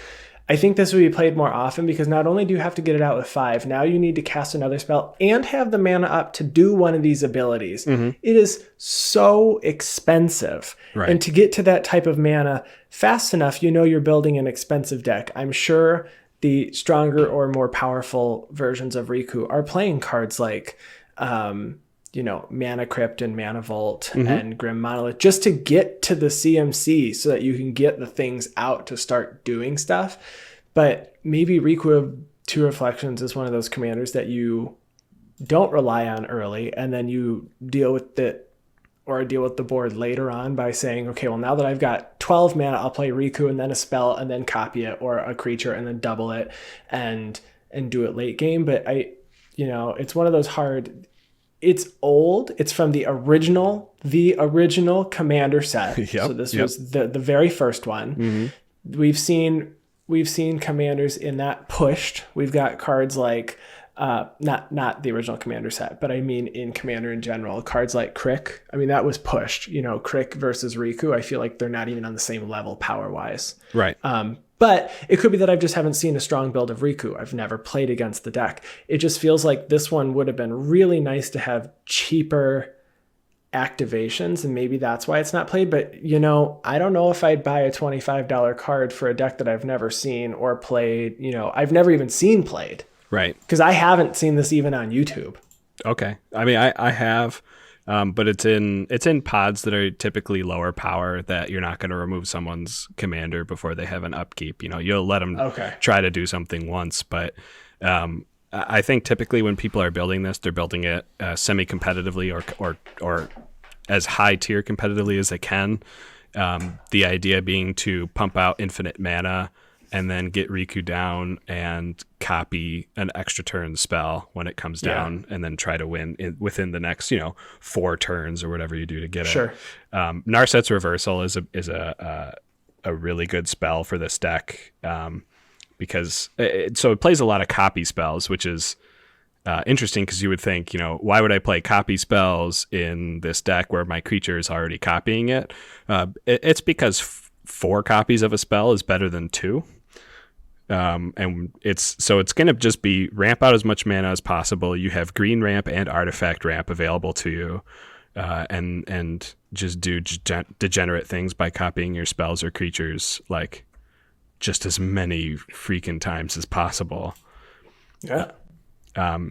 I think this would be played more often because not only do you have to get it out with 5, now you need to cast another spell and have the mana up to do one of these abilities. It is so expensive. Right. And to get to that type of mana fast enough, you're building an expensive deck. I'm sure the stronger or more powerful versions of Riku are playing cards like Mana Crypt and Mana Vault and Grim Monolith just to get to the CMC so that you can get the things out to start doing stuff. But maybe Riku of Two Reflections is one of those commanders that you don't rely on early, and then you deal with the board later on by saying, okay, well, now that I've got 12 mana, I'll play Riku and then a spell and then copy it, or a creature and then double it and do it late game. But it's one of those hard. It's old. It's from the original Commander set. Yep, so this was the very first one. We've seen commanders in that pushed. We've got cards like not the original Commander set, but I mean in Commander in general, cards like Crick. I mean, that was pushed. Crick versus Riku. I feel like they're not even on the same level power wise. Right. But it could be that I just haven't seen a strong build of Riku. I've never played against the deck. It just feels like this one would have been really nice to have cheaper activations, and maybe that's why it's not played. But, I don't know if I'd buy a $25 card for a deck that I've never seen or played, I've never even seen played. Right. Because I haven't seen this even on YouTube. Okay. I mean, I have, but it's in pods that are typically lower power that you're not going to remove someone's commander before they have an upkeep. You'll let them try to do something once, but I think typically when people are building this, they're building it semi-competitively or as high tier competitively as they can. The idea being to pump out infinite mana and then get Riku down and copy an extra turn spell when it comes down, and then try to win within the next, 4 turns or whatever you do to get it. Sure. Narset's Reversal is a really good spell for this deck, because it plays a lot of copy spells, which is interesting because you would think, why would I play copy spells in this deck where my creature is already copying it? It's because 4 copies of a spell is better than 2. And it's going to just be ramp out as much mana as possible. You have green ramp and artifact ramp available to you, and just do degenerate things by copying your spells or creatures like just as many freaking times as possible. Yeah.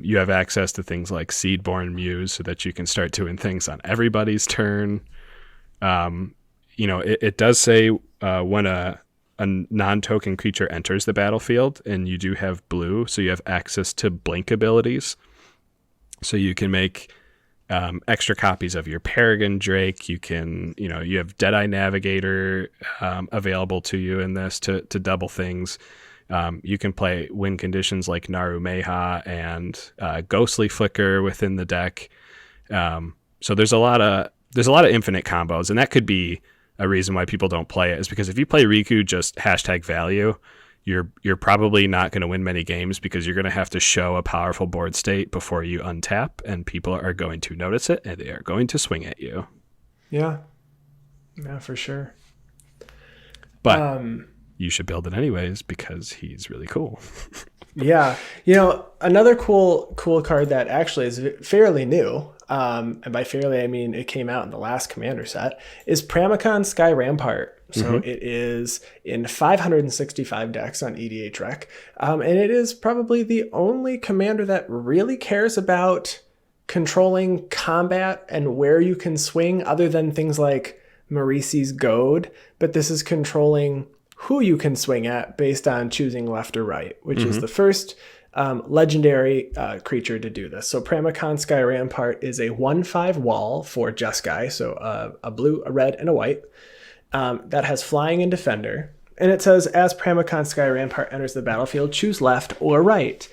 You have access to things like Seedborn Muse so that you can start doing things on everybody's turn. It does say when a non-token creature enters the battlefield, and you do have blue, so you have access to blink abilities. So you can make extra copies of your Peregrine Drake. You can, you have Deadeye Navigator available to you in this to double things. You can play win conditions like Naru Meha and Ghostly Flicker within the deck. So there's a lot of infinite combos, and that could be a reason why people don't play it, is because if you play Riku just #value, you're probably not going to win many games because you're going to have to show a powerful board state before you untap, and people are going to notice it and they are going to swing at you. Yeah, for sure. But you should build it anyways because he's really cool. Yeah. Another cool card that actually is fairly new, and by fairly I mean it came out in the last Commander set, is Pramikon Sky Rampart. So it is in 565 decks on EDHREC, and it is probably the only commander that really cares about controlling combat and where you can swing, other than things like Marisi's Goad. But this is controlling who you can swing at based on choosing left or right, which is the first legendary creature to do this. So Pramikon Sky Rampart is a 1/5 wall for Jeskai, so a blue, a red, and a white, that has flying and defender. And it says, as Pramikon Sky Rampart enters the battlefield, choose left or right.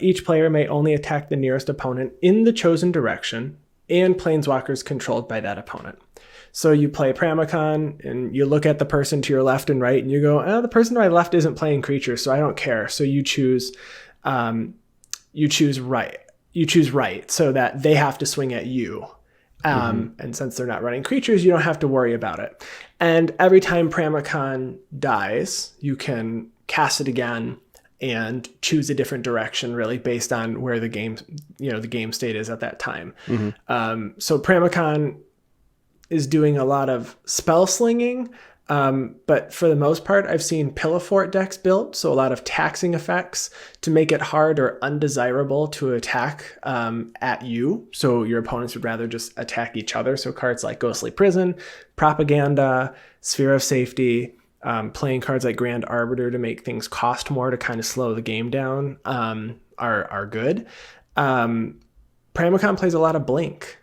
Each player may only attack the nearest opponent in the chosen direction, and planeswalkers controlled by that opponent. So you play Pramikon, and you look at the person to your left and right, and you go, the person to my left isn't playing creatures, so I don't care. So you choose right. You choose right, so that they have to swing at you. And since they're not running creatures, you don't have to worry about it. And every time Pramikon dies, you can cast it again and choose a different direction, really based on where the game state is at that time. So Pramikon is doing a lot of spell slinging, but for the most part, I've seen Pillowfort decks built, so a lot of taxing effects to make it hard or undesirable to attack at you. So your opponents would rather just attack each other. So cards like Ghostly Prison, Propaganda, Sphere of Safety, playing cards like Grand Arbiter to make things cost more to kind of slow the game down are good. Pramikon plays a lot of Blink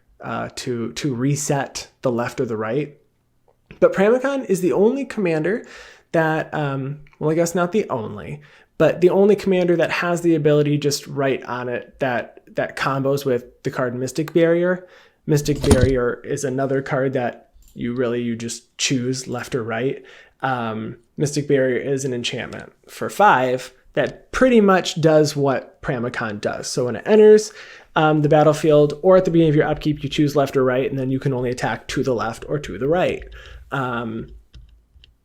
to reset the left or the right. But Pramikon is the only commander that, I guess not the only, but the only commander that has the ability just right on it that combos with the card Mystic Barrier. Mystic Barrier is another card that you just choose left or right. Mystic Barrier is an enchantment for 5 that pretty much does what Pramikon does. So when it enters the battlefield or at the beginning of your upkeep, you choose left or right, and then you can only attack to the left or to the right.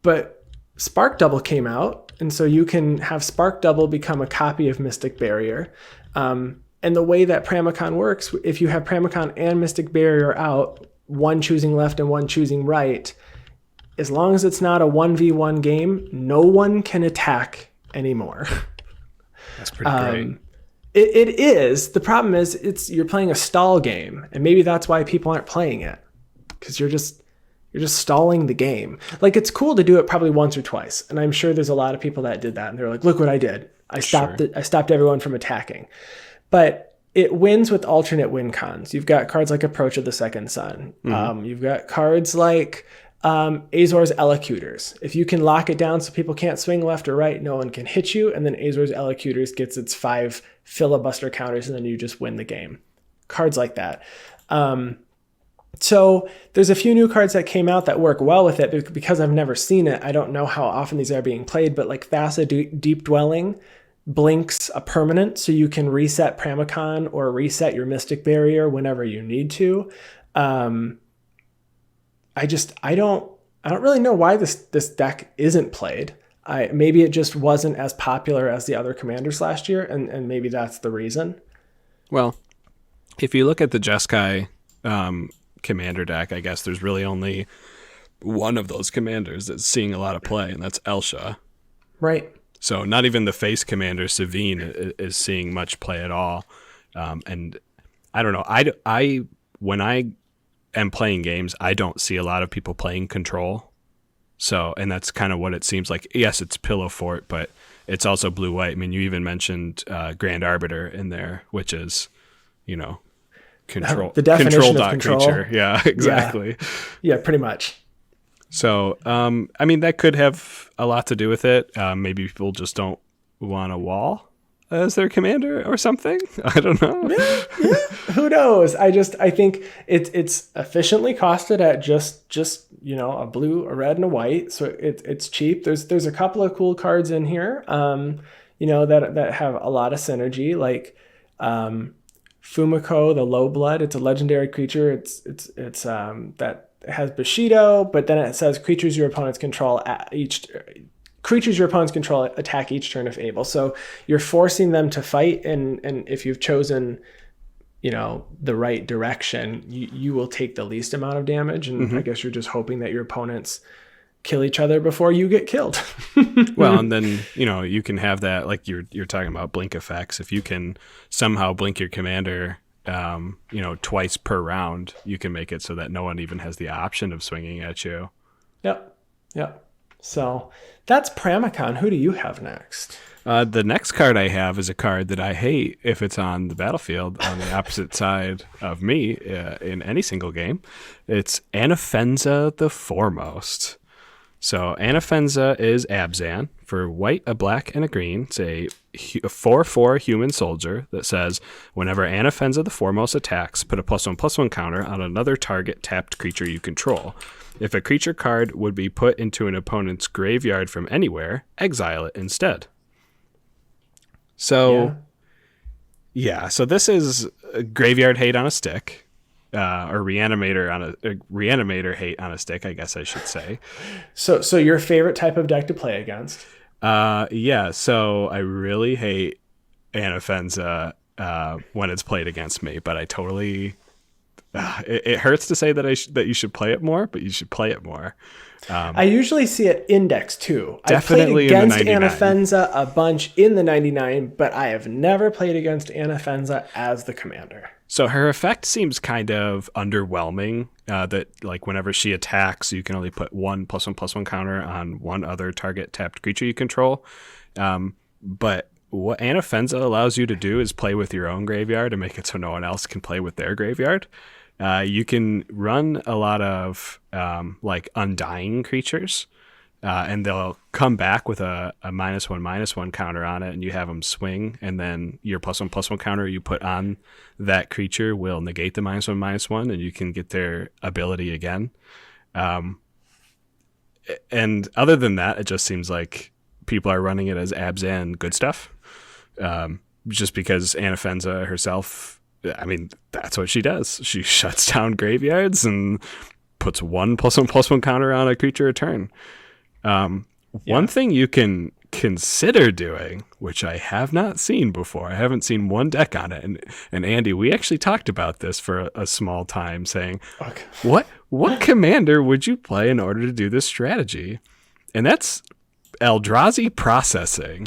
But Spark Double came out, and so you can have Spark Double become a copy of Mystic Barrier. And the way that Pramikon works, if you have Pramikon and Mystic Barrier out, one choosing left and one choosing right, as long as it's not a 1v1 game, no one can attack anymore. That's pretty great. It is. The problem is you're playing a stall game, and maybe that's why people aren't playing it, because you're just stalling the game. Like, it's cool to do it probably once or twice, and I'm sure there's a lot of people that did that, and they're like, look what I did. I stopped everyone from attacking. But it wins with alternate win cons. You've got cards like Approach of the Second Sun. You've got cards like Azor's Elocutors. If you can lock it down so people can't swing left or right, no one can hit you, and then Azor's Elocutors gets its 5 filibuster counters, and then you just win the game. Cards like that. So there's a few new cards that came out that work well with it. Because I've never seen it, I don't know how often these are being played, but like Thassa Deep Dwelling blinks a permanent, so you can reset Pramicon or reset your Mystic Barrier whenever you need to. I don't really know why this deck isn't played. Maybe it just wasn't as popular as the other commanders last year, and maybe that's the reason. Well, if you look at the Jeskai commander deck, I guess there's really only one of those commanders that's seeing a lot of play, and that's Elsha. Right. So not even the face commander, Savine, is seeing much play at all. And I don't know. When I am playing games, I don't see a lot of people playing control. So, and that's kind of what it seems like. Yes, it's Pillow Fort, but it's also blue-white. I mean, you even mentioned Grand Arbiter in there, which is, control. The definition control of control. Creature. Yeah, exactly. Yeah, pretty much. So, I mean, that could have a lot to do with it. Maybe people just don't want a wall as their commander or something. I don't know. Yeah, who knows? I think it's efficiently costed at just a blue, a red, and a white. So it's cheap. There's a couple of cool cards in here, that have a lot of synergy, like Fumiko, the Low Blood. It's a legendary creature. It's that has Bushido, but then it says creatures your opponents control attack each turn if able. So you're forcing them to fight, and if you've chosen, the right direction, you will take the least amount of damage. And I guess you're just hoping that your opponents kill each other before you get killed. Well, and then you can have that, like you're talking about blink effects. If you can somehow blink your commander twice per round, you can make it so that no one even has the option of swinging at you. Yep. So that's Pramicon. Who do you have next? The next card I have is a card that I hate if it's on the battlefield on the opposite side of me in any single game. It's Anafenza the Foremost. So Anafenza is Abzan. For white, a black, and a green. It's a 4/4 human soldier that says, whenever Anafenza the Foremost attacks, put a +1/+1 counter on another target tapped creature you control. If a creature card would be put into an opponent's graveyard from anywhere, exile it instead. So, so this is a graveyard hate on a stick. Or reanimator hate on a stick, I guess I should say. So your favorite type of deck to play against? So I really hate Anafenza when it's played against me, but I totally it hurts to say that you should play it more, but you should play it more. I usually see it indexed too. Definitely I played against in the 99. Anafenza a bunch in the 99, but I have never played against Anafenza as the commander. So her effect seems kind of underwhelming, that like whenever she attacks, you can only put one +1/+1 counter on one other target tapped creature you control. But what Anafenza allows you to do is play with your own graveyard and make it so no one else can play with their graveyard. You can run a lot of like undying creatures, and they'll come back with a -1/-1 counter on it, and you have them swing, and then your +1/+1 counter you put on that creature will negate the -1/-1, and you can get their ability again. And other than that, it just seems like people are running it as Abzan good stuff, just because Anafenza herself, I mean, that's what she does. She shuts down graveyards and puts one +1/+1 counter on a creature a turn. One thing you can consider doing, which I have not seen before, I haven't seen one deck on it, and Andy, we actually talked about this for a small time, saying, okay, what commander would you play in order to do this strategy? And that's Eldrazi Processing.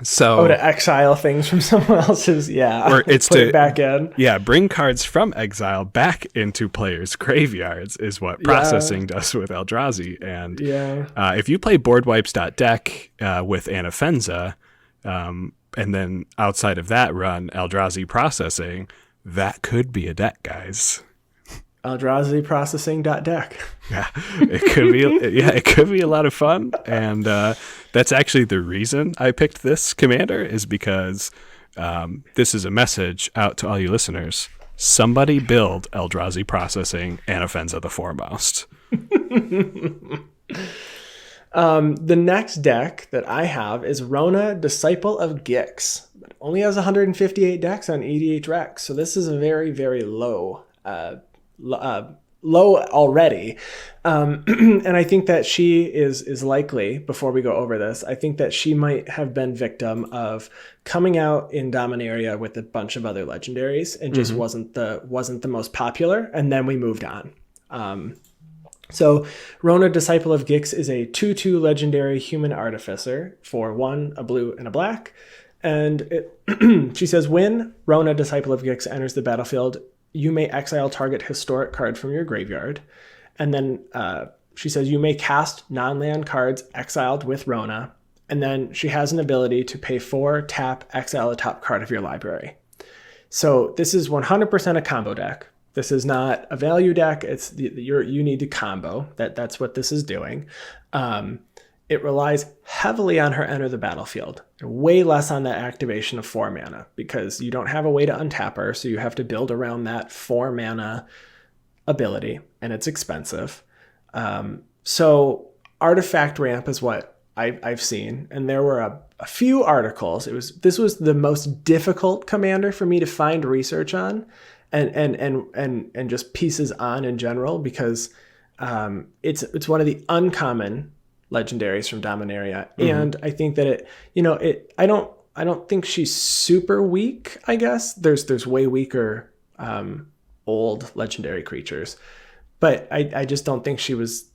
So to exile things from someone else's, or it's put it back in. Yeah, bring cards from exile back into players' graveyards is what processing does with Eldrazi. And if you play boardwipes.deck with Anafenza, and then outside of that run Eldrazi Processing, that could be a deck, guys. Eldrazi Processing.deck. Yeah, it could be a lot of fun, and that's actually the reason I picked this commander, is because this is a message out to all you listeners. Somebody build Eldrazi Processing Anafenza the Foremost. The next deck that I have is Rona, Disciple of Gix. It only has 158 decks on EDH Rex, so this is a very, very low already. And I think that she is likely, before we go over this, I think that she might have been victim of coming out in Dominaria with a bunch of other legendaries and just wasn't the most popular, and then we moved on. So Rona, Disciple of Gix is a 2/2 legendary human artificer for 1, a blue, and a black. And she says, when Rona, Disciple of Gix enters the battlefield, you may exile target historic card from your graveyard. And then she says you may cast non-land cards exiled with Rona. And then she has an ability to pay 4, tap, exile a top card of your library. So this is 100% a combo deck. This is not a value deck. It's you need to combo. That's what this is doing. It relies heavily on her enter the battlefield, way less on that activation of 4 mana, because you don't have a way to untap her, so you have to build around that 4 mana ability, and it's expensive. So artifact ramp is what I've seen, and there were a few articles. This was the most difficult commander for me to find research on, and just pieces on in general, because it's one of the uncommon legendaries from Dominaria. And I think that I don't think she's super weak, I guess. There's way weaker old legendary creatures, but I just don't think she was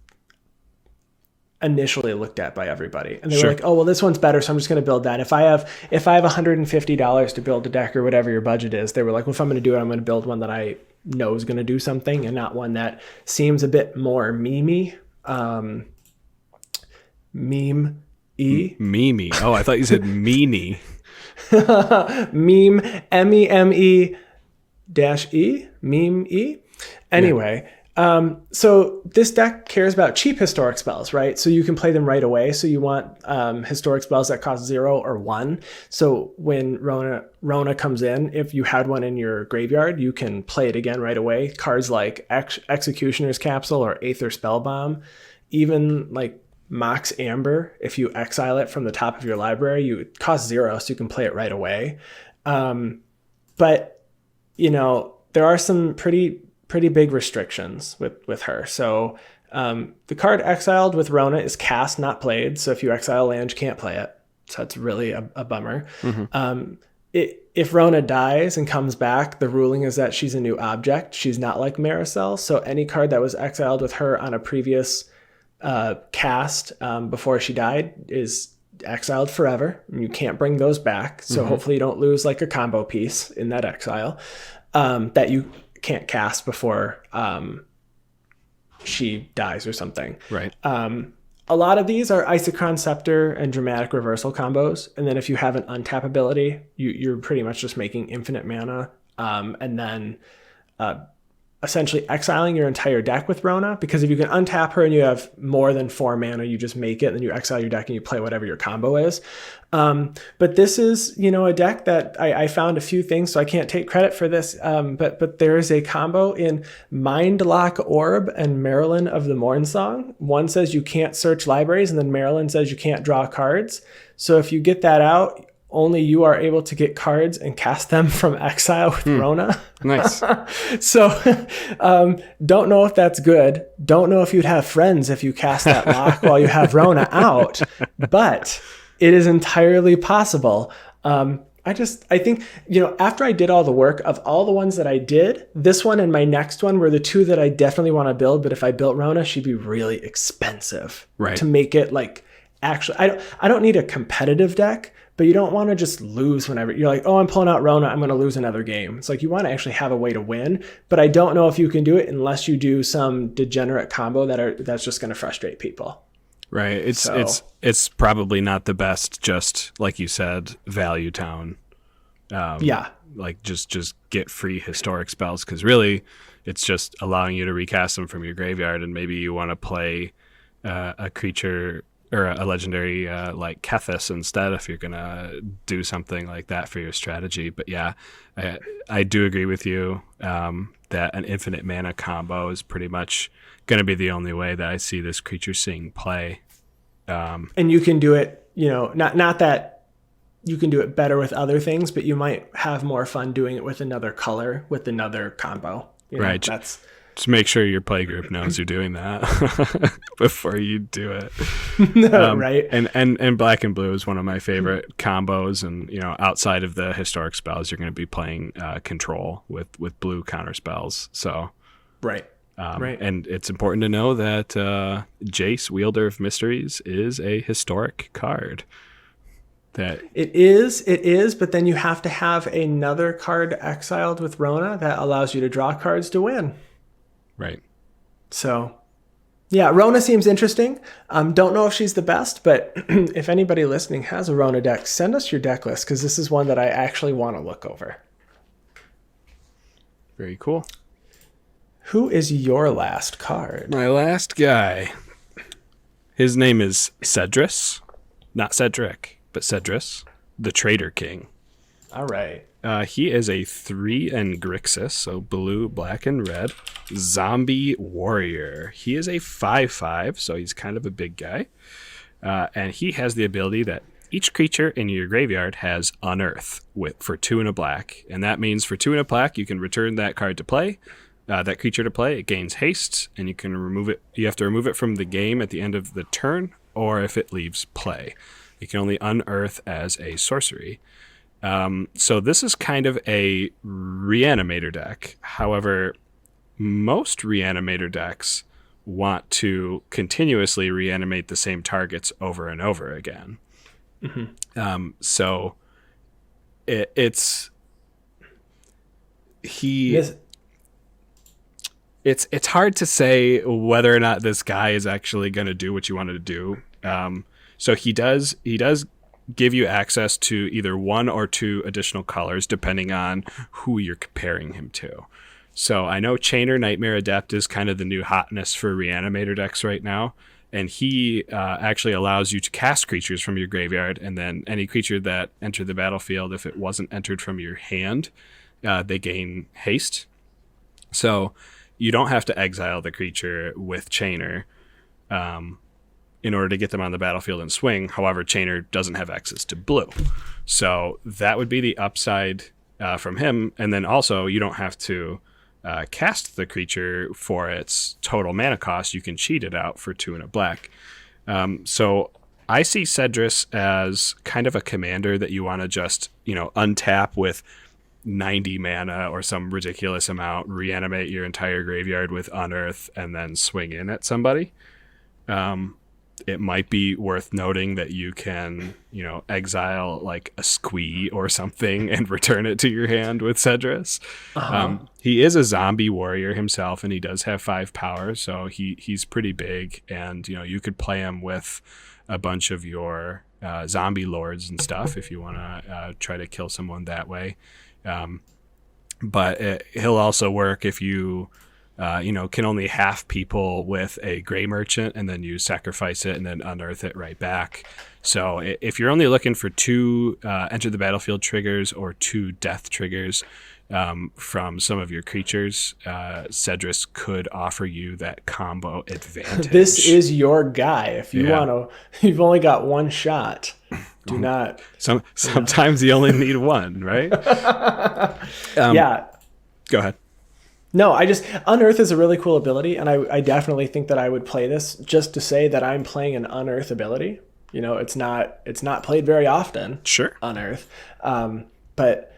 initially looked at by everybody, and they were like, oh well, this one's better, so I'm just going to build that. If I have $150 to build a deck, or whatever your budget is, they were like, well, if I'm going to do it, I'm going to build one that I know is going to do something, and not one that seems a bit more memey. Meme. Oh, I thought you said meanie. Meme, MEME -E, meme E. Anyway, so this deck cares about cheap historic spells, right? So you can play them right away. So you want historic spells that cost 0 or 1. So when Rona comes in, if you had one in your graveyard, you can play it again right away. Cards like Executioner's Capsule or Aether Spellbomb, even like Mox Amber, if you exile it from the top of your library, it costs 0, so you can play it right away. But there are some pretty big restrictions with her. So the card exiled with Rona is cast, not played. So if you exile land, you can't play it. So that's really a bummer. If Rona dies and comes back, the ruling is that she's a new object. She's not like Maricel. So any card that was exiled with her on a previous cast before she died is exiled forever. You can't bring those back. So hopefully you don't lose like a combo piece in that exile that you can't cast before she dies or something. Right. A lot of these are Isochron Scepter and Dramatic Reversal combos. And then if you have an untap ability, you're pretty much just making infinite mana. And then essentially exiling your entire deck with Rona, because if you can untap her and you have more than 4 mana, you just make it, and then you exile your deck and you play whatever your combo is. But this is, a deck that I found a few things, so I can't take credit for this. But there is a combo in Mindlock Orb and Marilyn of the Mornsong. One says you can't search libraries, and then Marilyn says you can't draw cards. So if you get that out, only you are able to get cards and cast them from exile with Rona. Nice. So don't know if that's good. Don't know if you'd have friends if you cast that lock while you have Rona out, but it is entirely possible. I think, after I did all the work of all the ones that I did, this one and my next one were the two that I definitely want to build. But if I built Rona, she'd be really expensive, right, to make it like actually, I don't need a competitive deck, but you don't want to just lose whenever you're like, oh, I'm pulling out Rona, I'm going to lose another game. It's like you want to actually have a way to win, but I don't know if you can do it unless you do some degenerate combo that's just going to frustrate people. Right. It's probably not the best, just like you said, value town. Like just get free historic spells, because really it's just allowing you to recast them from your graveyard, and maybe you want to play a creature or a legendary like Kethis instead if you're gonna do something like that for your strategy. But yeah, I do agree with you that an infinite mana combo is pretty much going to be the only way that I see this creature seeing play. And you can do it, not that you can do it better with other things, but you might have more fun doing it with another color, with another combo. Right. Just make sure your play group knows you're doing that before you do it. Right. And black and blue is one of my favorite combos. And, outside of the historic spells, you're going to be playing control with blue counter spells. So, right. Right. And it's important to know that Jace, Wielder of Mysteries, is a historic card. That it is, but then you have to have another card exiled with Rona that allows you to draw cards to win. Right. So, yeah, Rona seems interesting. Don't know if she's the best, but if anybody listening has a Rona deck, send us your deck list, because this is one that I actually want to look over. Very cool. Who is your last card? My last guy. His name is Cedrus. Not Cedric, but Cedrus, the Trader King. All right. He is a 3 and Grixis, so blue, black, and red, zombie warrior. He is a 5/5, so he's kind of a big guy. And he has the ability that each creature in your graveyard has Unearth for 2 and a black. And that means for 2 and a black, you can return that card to play, that creature to play. It gains haste, and you can remove it. You have to remove it from the game at the end of the turn, or if it leaves play. You can only unearth as a sorcery. So this is kind of a reanimator deck. However, most reanimator decks want to continuously reanimate the same targets over and over again. Mm-hmm. So it's hard to say whether or not this guy is actually going to do what you wanted to do. So he does give you access to either 1 or 2 additional colors depending on who you're comparing him to. So I know Chainer Nightmare Adept is kind of the new hotness for reanimator decks right now, and he actually allows you to cast creatures from your graveyard, and then any creature that entered the battlefield, if it wasn't entered from your hand, they gain haste. So you don't have to exile the creature with Chainer in order to get them on the battlefield and swing. However, Chainer doesn't have access to blue. So that would be the upside from him. And then also, you don't have to cast the creature for its total mana cost. You can cheat it out for 2 and a black. So I see Cedrus as kind of a commander that you want to just, untap with 90 mana or some ridiculous amount, reanimate your entire graveyard with Unearth, and then swing in at somebody. It might be worth noting that you can, exile like a Squee or something and return it to your hand with Cedrus. Uh-huh. He is a zombie warrior himself, and he does have 5 power, so he's pretty big. And you could play him with a bunch of your zombie lords and stuff if you want to try to kill someone that way. But he'll also work if you can only half people with a Gray Merchant, and then you sacrifice it and then unearth it right back. So if you're only looking for 2 enter the battlefield triggers or 2 death triggers from some of your creatures, Cedrus could offer you that combo advantage. This is your guy. If you want to, you've only got 1 shot. Do not. Sometimes you only need 1, right? Yeah. Go ahead. No, Unearth is a really cool ability, and I definitely think that I would play this just to say that I'm playing an Unearth ability. It's not played very often. Sure. Unearth. But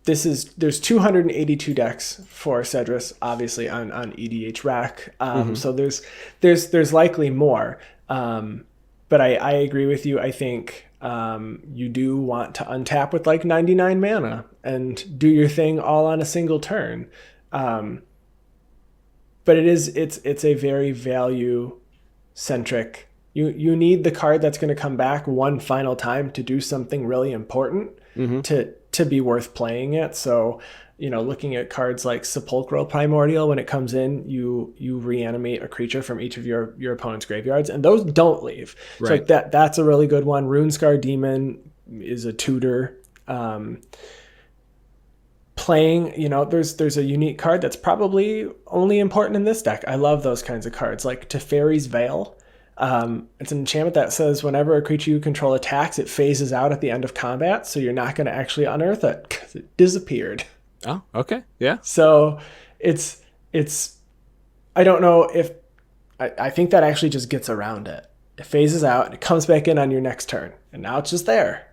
there's 282 decks for Cedrus, obviously on EDH Rack. So there's likely more. But I agree with you. I think you do want to untap with like 99 mana and do your thing all on a single turn. But it's a very value centric. You need the card that's going to come back one final time to do something really important to be worth playing it. So, looking at cards like Sepulchral Primordial, when it comes in, you reanimate a creature from each of your opponent's graveyards, and those don't leave. Right. So that's a really good one. Runescar Demon is a tutor. Playing, there's a unique card that's probably only important in this deck. I love those kinds of cards, like Teferi's Veil. It's an enchantment that says whenever a creature you control attacks, it phases out at the end of combat, so you're not going to actually unearth it because it disappeared. Oh, okay. Yeah. So it's I don't know if I think that actually just gets around it. It phases out and it comes back in on your next turn, and now it's just there.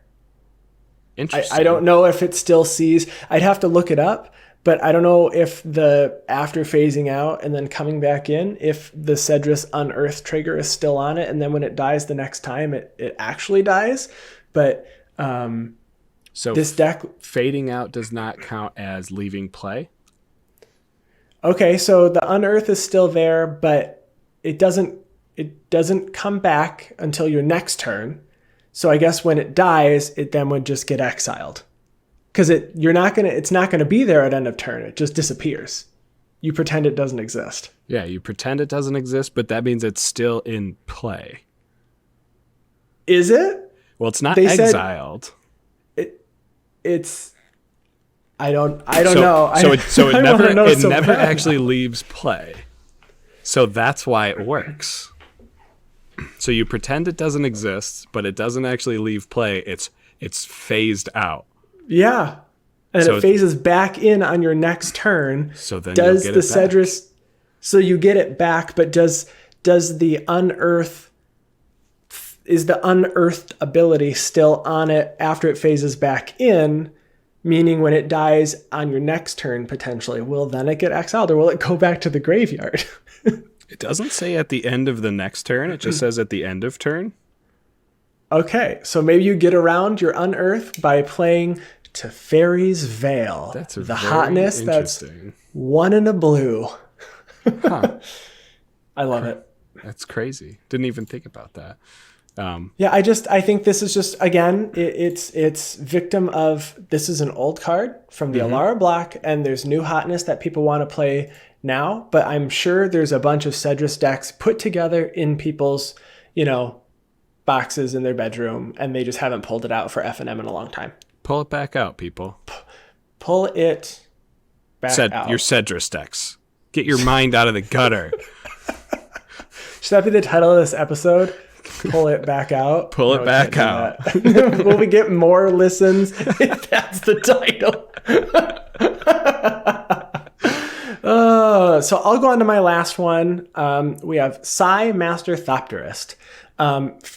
Interesting. I don't know if it still sees. I'd have to look it up, but I don't know if the after phasing out and then coming back in, if the Cedrus Unearth trigger is still on it, and then when it dies the next time, it actually dies. But so this deck fading out does not count as leaving play. Okay, so the Unearth is still there, but it doesn't come back until your next turn. So I guess when it dies, it then would just get exiled. Because it's not gonna be there at end of turn. It just disappears. You pretend it doesn't exist. Yeah, you pretend it doesn't exist, but that means it's still in play. Is it? Well, it's not exiled. It's I don't know. So it never actually leaves play. So that's why it works. So you pretend it doesn't exist, but it doesn't actually leave play. It's phased out. Yeah. And it phases back in on your next turn. So then does you'll get the it back. Cedrus, so you get it back, but does the Unearth, is the Unearthed ability still on it after it phases back in? Meaning when it dies on your next turn, potentially, will then it get exiled, or will it go back to the graveyard? It doesn't say at the end of the next turn. It just says at the end of turn. Okay, so maybe you get around your Unearth by playing Teferi's Veil. That's the hotness. That's interesting. 1 and a blue. Huh. I love it. That's crazy. Didn't even think about that. Yeah, I think this is just, again, it's victim of, this is an old card from the Alara block, and there's new hotness that people want to play now, but I'm sure there's a bunch of Cedrus decks put together in people's, boxes in their bedroom, and they just haven't pulled it out for F&M in a long time. Pull it back out, people. Pull it back out. Your Cedrus decks. Get your mind out of the gutter. Should that be the title of this episode? Pull it back out. Pull it back out. Will we get more listens if that's the title? So I'll go on to my last one. We have Psy Master Thopterist.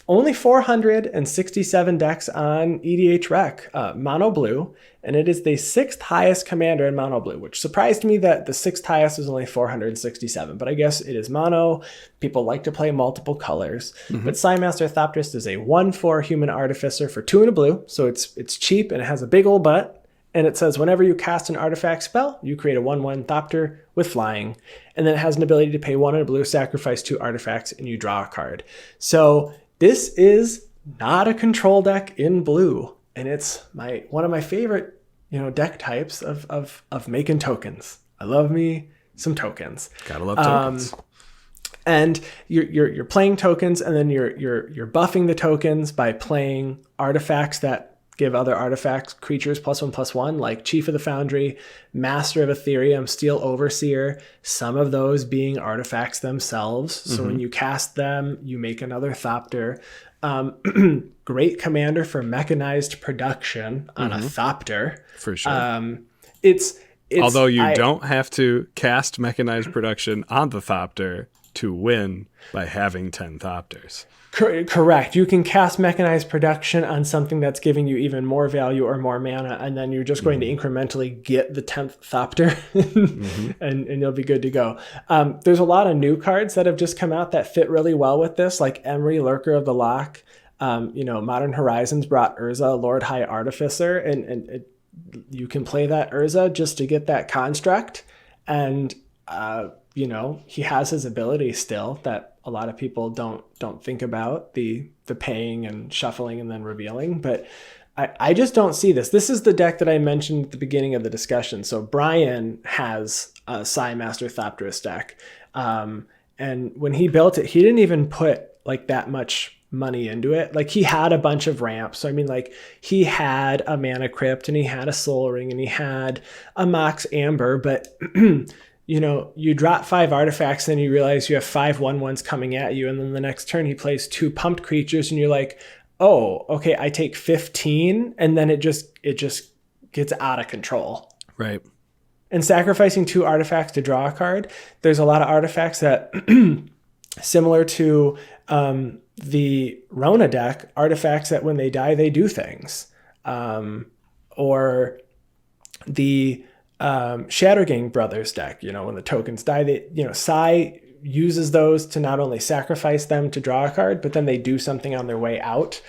Only 467 decks on EDH Rec, mono blue, and it is the 6th highest commander in mono blue, which surprised me that the 6th highest is only 467, but I guess it is mono. People like to play multiple colors. But Psy Master Thopterist is a 1/4 human artificer for 2 and a blue, so it's cheap and it has a big old butt. And it says whenever you cast an artifact spell, you create a 1/1 Thopter with flying. And then it has an ability to pay 1 and a blue, sacrifice 2 artifacts, and you draw a card. So this is not a control deck in blue. And it's one of my favorite, deck types of making tokens. I love me some tokens. Gotta love tokens. And you're playing tokens, and then you're buffing the tokens by playing artifacts that give other artifacts creatures +1/+1, like Chief of the Foundry, Master of Ethereum, Steel Overseer, some of those being artifacts themselves. So when you cast them, you make another Thopter. Great commander for mechanized production on a Thopter. For sure. It's Although you don't have to cast mechanized production on the Thopter to win by having 10 Thopters. Correct. You can cast mechanized production on something that's giving you even more value or more mana, and then you're just going to incrementally get the 10th Thopter, and you'll be good to go. There's a lot of new cards that have just come out that fit really well with this, like Emery, Lurker of the Loch. Modern Horizons brought Urza, Lord High Artificer, and you can play that Urza just to get that construct, and he has his ability still that a lot of people don't think about, the paying and shuffling and then revealing. But I just don't see this. This is the deck that I mentioned at the beginning of the discussion. So Brian has a Psy Master Thopterist deck. And when he built it, he didn't even put like that much money into it. Like, he had a bunch of ramps. So I mean, like, he had a Mana Crypt, and he had a Soul Ring, and he had a Mox Amber, but you drop 5 artifacts, then you realize you have 5 1/1s coming at you, and then the next turn he plays 2 pumped creatures, and you're like, oh, okay, I take 15, and then it just gets out of control. Right. And sacrificing 2 artifacts to draw a card, there's a lot of artifacts that, similar to the Rona deck, artifacts that when they die, they do things. Or the Shattergang Brothers deck, when the tokens die, Sai uses those to not only sacrifice them to draw a card, but then they do something on their way out.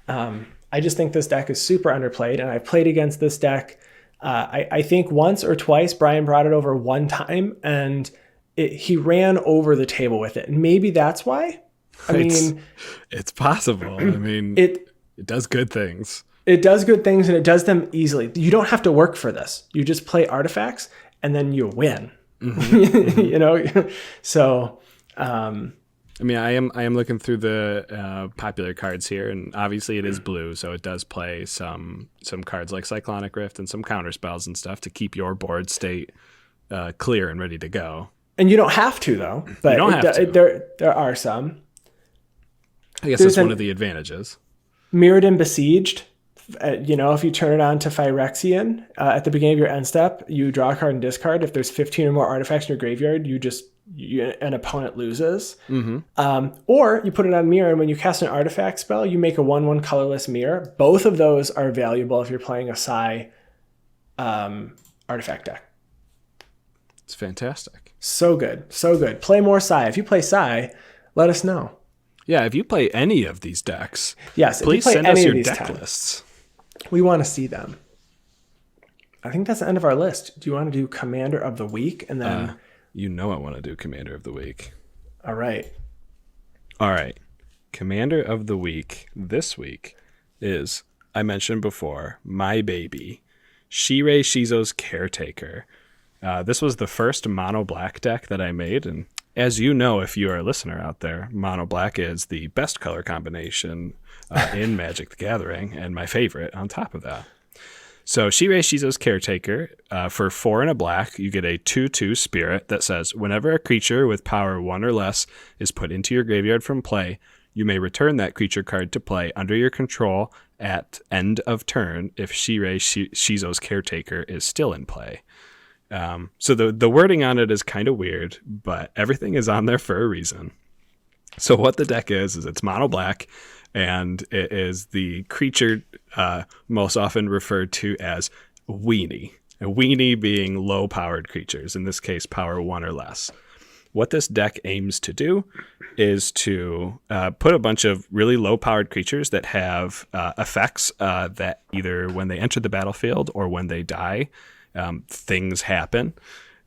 I just think this deck is super underplayed, and I've played against this deck. I think once or twice. Brian brought it over one time, and he ran over the table with it. And maybe that's why. It's possible. It does good things. It does good things, and it does them easily. You don't have to work for this. You just play artifacts, and then you win. Mm-hmm. So I am looking through the popular cards here, and obviously it is blue, so it does play some cards like Cyclonic Rift and some counter spells and stuff to keep your board state clear and ready to go. And you don't have to, though. But you don't have to. There are some. I guess that's one of the advantages. Mirrored and Besieged. If you turn it on to Phyrexian, at the beginning of your end step, you draw a card and discard. If there's 15 or more artifacts in your graveyard, an opponent loses. Mm-hmm. Or you put it on Mirror, and when you cast an artifact spell, you make a 1/1 colorless Mirror. Both of those are valuable if you're playing a Sai artifact deck. It's fantastic. So good. So good. Play more Sai. If you play Sai, let us know. Yeah, if you play any of these decks, please send us your deck lists. We want to see them. I think that's the end of our list. Do you want to do Commander of the Week? And then I want to do Commander of the Week. All right. Commander of the Week this week is, I mentioned before, my baby, Shirei Shizo's Caretaker. This was the first mono black deck that I made, and as you know, if you are a listener out there, mono black is the best color combination in Magic the Gathering, and my favorite on top of that. So Shirei Shizo's Caretaker, for 4 and a black, you get a 2/2 spirit that says, whenever a creature with power 1 or less is put into your graveyard from play, you may return that creature card to play under your control at end of turn if Shirei Shizo's Caretaker is still in play. So the wording on it is kind of weird, but everything is on there for a reason. So what the deck is it's mono black, and it is the creature most often referred to as weenie. A weenie being low-powered creatures, in this case, power 1 or less. What this deck aims to do is to put a bunch of really low-powered creatures that have effects that either when they enter the battlefield or when they die, things happen.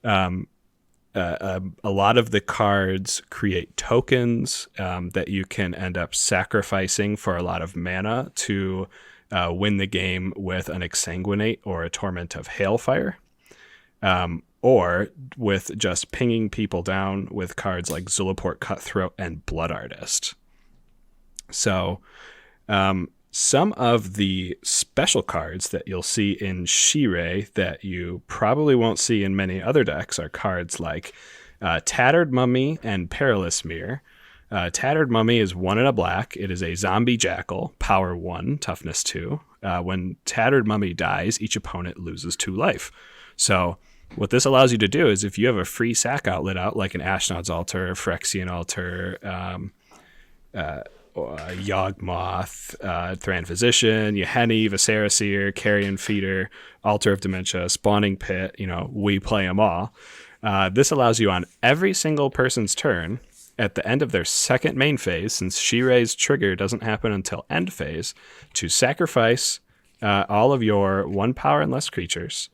A lot of the cards create tokens that you can end up sacrificing for a lot of mana to win the game with an Exsanguinate or a Torment of Hailfire, or with just pinging people down with cards like Zulaport Cutthroat and Blood Artist. So some of the special cards that you'll see in Shirei that you probably won't see in many other decks are cards like Tattered Mummy and Perilous Mirror. Tattered Mummy is 1 and a black. It is a zombie jackal, power 1, toughness 2. When Tattered Mummy dies, each opponent loses 2 life. So what this allows you to do is if you have a free sack outlet out, like an Ashnod's Altar, Phyrexian Altar, Yawgmoth, Thran Physician, Yahenni, Viscera Seer, Carrion Feeder, Altar of Dementia, Spawning Pit, we play them all. This allows you on every single person's turn at the end of their second main phase, since Shirei's trigger doesn't happen until end phase, to sacrifice all of your 1 power and less creatures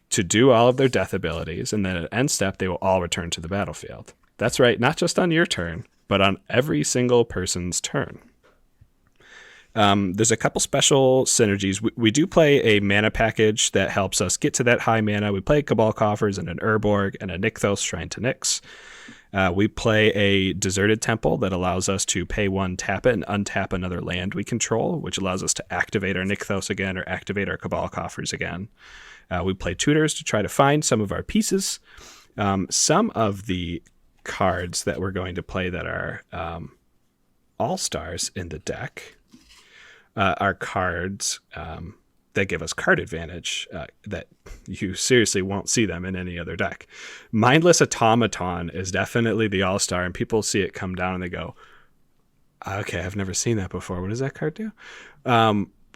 to do all of their death abilities, and then at end step, they will all return to the battlefield. That's right, not just on your turn, but on every single person's turn. There's a couple special synergies. We do play a mana package that helps us get to that high mana. We play Cabal Coffers and an Urborg and a Nykthos Shrine to Nyx. We play a Deserted Temple that allows us to pay 1, tap it, and untap another land we control, which allows us to activate our Nykthos again or activate our Cabal Coffers again. We play Tutors to try to find some of our pieces. Some of the cards that we're going to play that are all-stars in the deck are cards that give us card advantage that you seriously won't see them in any other deck. Mindless Automaton is definitely the all-star, and people see it come down and they go, okay, I've never seen that before. What does that card do?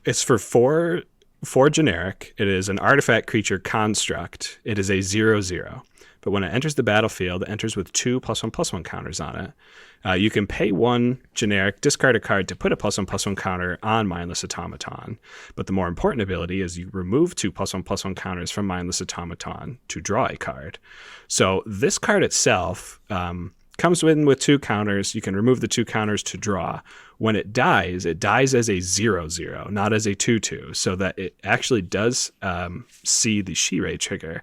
It's for four generic. It is an artifact creature construct. It is a 0/0. But when it enters the battlefield, it enters with 2 +1/+1 counters on it. You can pay 1 generic, discard a card to put a +1/+1 counter on Mindless Automaton. But the more important ability is you remove 2 +1/+1 counters from Mindless Automaton to draw a card. So this card itself comes in with 2 counters. You can remove the 2 counters to draw. When it dies as a 0/0, not as a 2/2, so that it actually does see the Shirei trigger.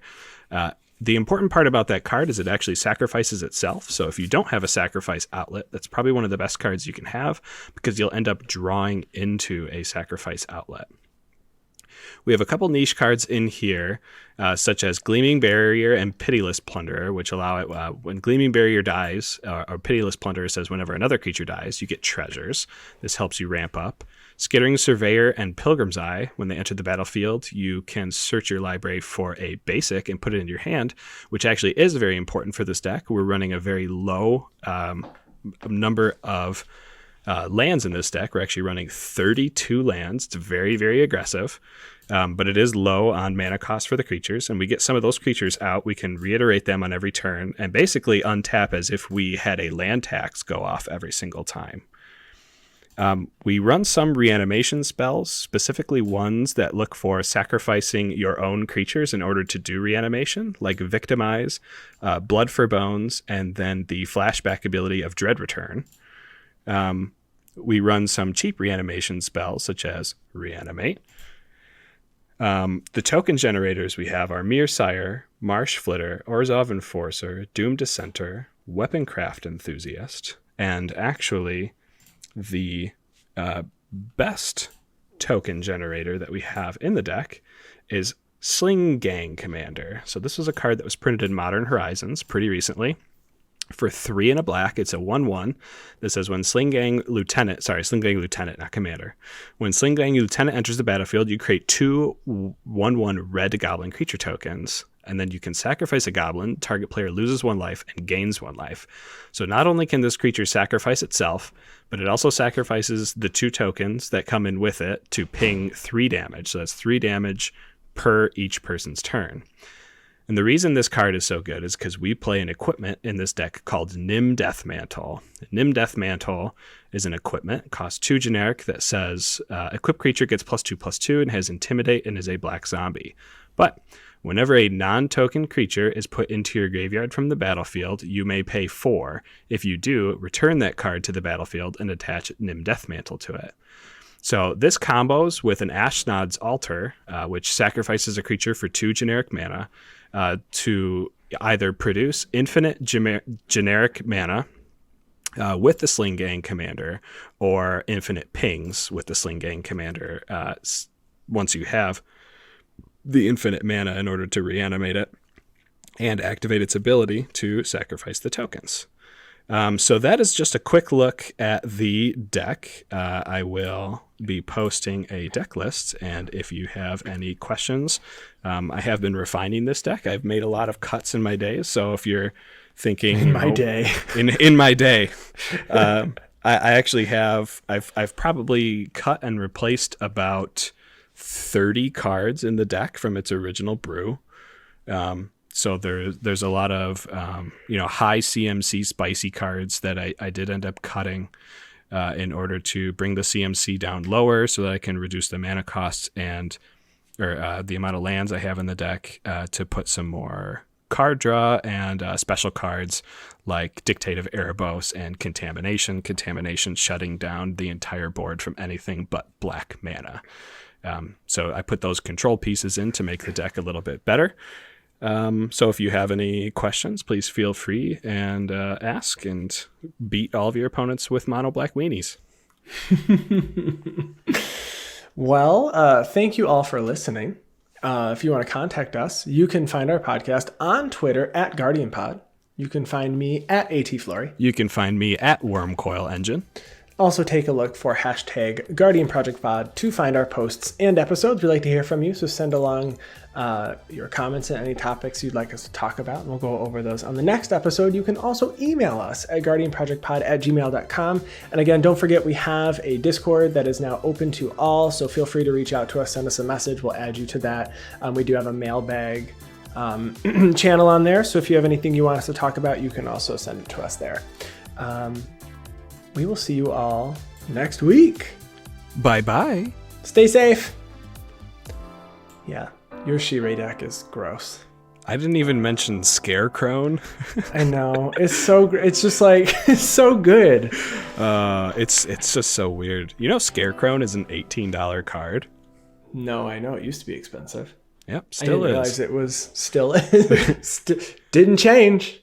The important part about that card is it actually sacrifices itself. So if you don't have a sacrifice outlet, that's probably one of the best cards you can have because you'll end up drawing into a sacrifice outlet. We have a couple niche cards in here, such as Gleaming Barrier and Pitiless Plunderer, which allow it when Gleaming Barrier dies, or Pitiless Plunderer says whenever another creature dies, you get treasures. This helps you ramp up. Skittering Surveyor and Pilgrim's Eye, when they enter the battlefield, you can search your library for a basic and put it in your hand, which actually is very important for this deck. We're running a very low number of lands in this deck. We're actually running 32 lands. It's very, very aggressive, but it is low on mana cost for the creatures, and we get some of those creatures out. We can reiterate them on every turn and basically untap as if we had a land tax go off every single time. We run some reanimation spells, specifically ones that look for sacrificing your own creatures in order to do reanimation, like Victimize, Blood for Bones, and then the flashback ability of Dread Return. We run some cheap reanimation spells, such as Reanimate. The token generators we have are Mearsire, Marsh Flitter, Orzhov Enforcer, Doom Dissenter, Weaponcraft Enthusiast, and actually the best token generator that we have in the deck is Sling Gang Commander. So this was a card that was printed in Modern Horizons pretty recently. For 3 and a black, it's a 1/1 that says when Sling Gang Lieutenant, not Commander. When Sling Gang Lieutenant enters the battlefield, you create 2 1/1 red goblin creature tokens. And then you can sacrifice a goblin, target player loses 1 life and gains 1 life. So not only can this creature sacrifice itself, but it also sacrifices the 2 tokens that come in with it to ping 3 damage. So that's 3 damage per each person's turn. And the reason this card is so good is because we play an equipment in this deck called Nim Deathmantle. Nim Deathmantle is an equipment, costs 2 generic, that says equipped creature gets +2/+2 and has Intimidate and is a black zombie. But whenever a non-token creature is put into your graveyard from the battlefield, you may pay 4. If you do, return that card to the battlefield and attach Nim Deathmantle to it. So this combos with an Ashnod's Altar, which sacrifices a creature for 2 generic mana to either produce infinite generic mana with the Sling Gang Commander, or infinite pings with the Sling Gang Commander once you have the infinite mana in order to reanimate it and activate its ability to sacrifice the tokens. So that is just a quick look at the deck. I will be posting a deck list, and if you have any questions, I have been refining this deck. I've made a lot of cuts in my days, so if you're thinking in my day, I actually have I've probably cut and replaced about 30 cards in the deck from its original brew. So there's a lot of high CMC spicy cards that I did end up cutting in order to bring the CMC down lower so that I can reduce the mana costs or the amount of lands I have in the deck to put some more card draw and special cards like Dictate of Erebos and Contamination. Contamination shutting down the entire board from anything but black mana. So I put those control pieces in to make the deck a little bit better. So if you have any questions, please feel free and ask and beat all of your opponents with mono black weenies. Well, thank you all for listening. If you want to contact us, you can find our podcast on Twitter at GuardianPod. You can find me at ATFlory. You can find me at WormCoilEngine. Also take a look for hashtag Guardian Project Pod to find our posts and episodes. We'd like to hear from you, so send along your comments and any topics you'd like us to talk about, and we'll go over those on the next episode. You can also email us at guardianprojectpod@gmail.com. And again, don't forget we have a Discord that is now open to all, so feel free to reach out to us, send us a message. We'll add you to that. We do have a mailbag channel on there, so if you have anything you want us to talk about, you can also send it to us there. We will see you all next week. Bye-bye. Stay safe. Yeah, your Shirei deck is gross. I didn't even mention Scarecrow. I know. It's just like, it's so good. It's just so weird. You know Scarecrow is an $18 card? No, I know. It used to be expensive. Yep, I didn't realize it was still didn't change.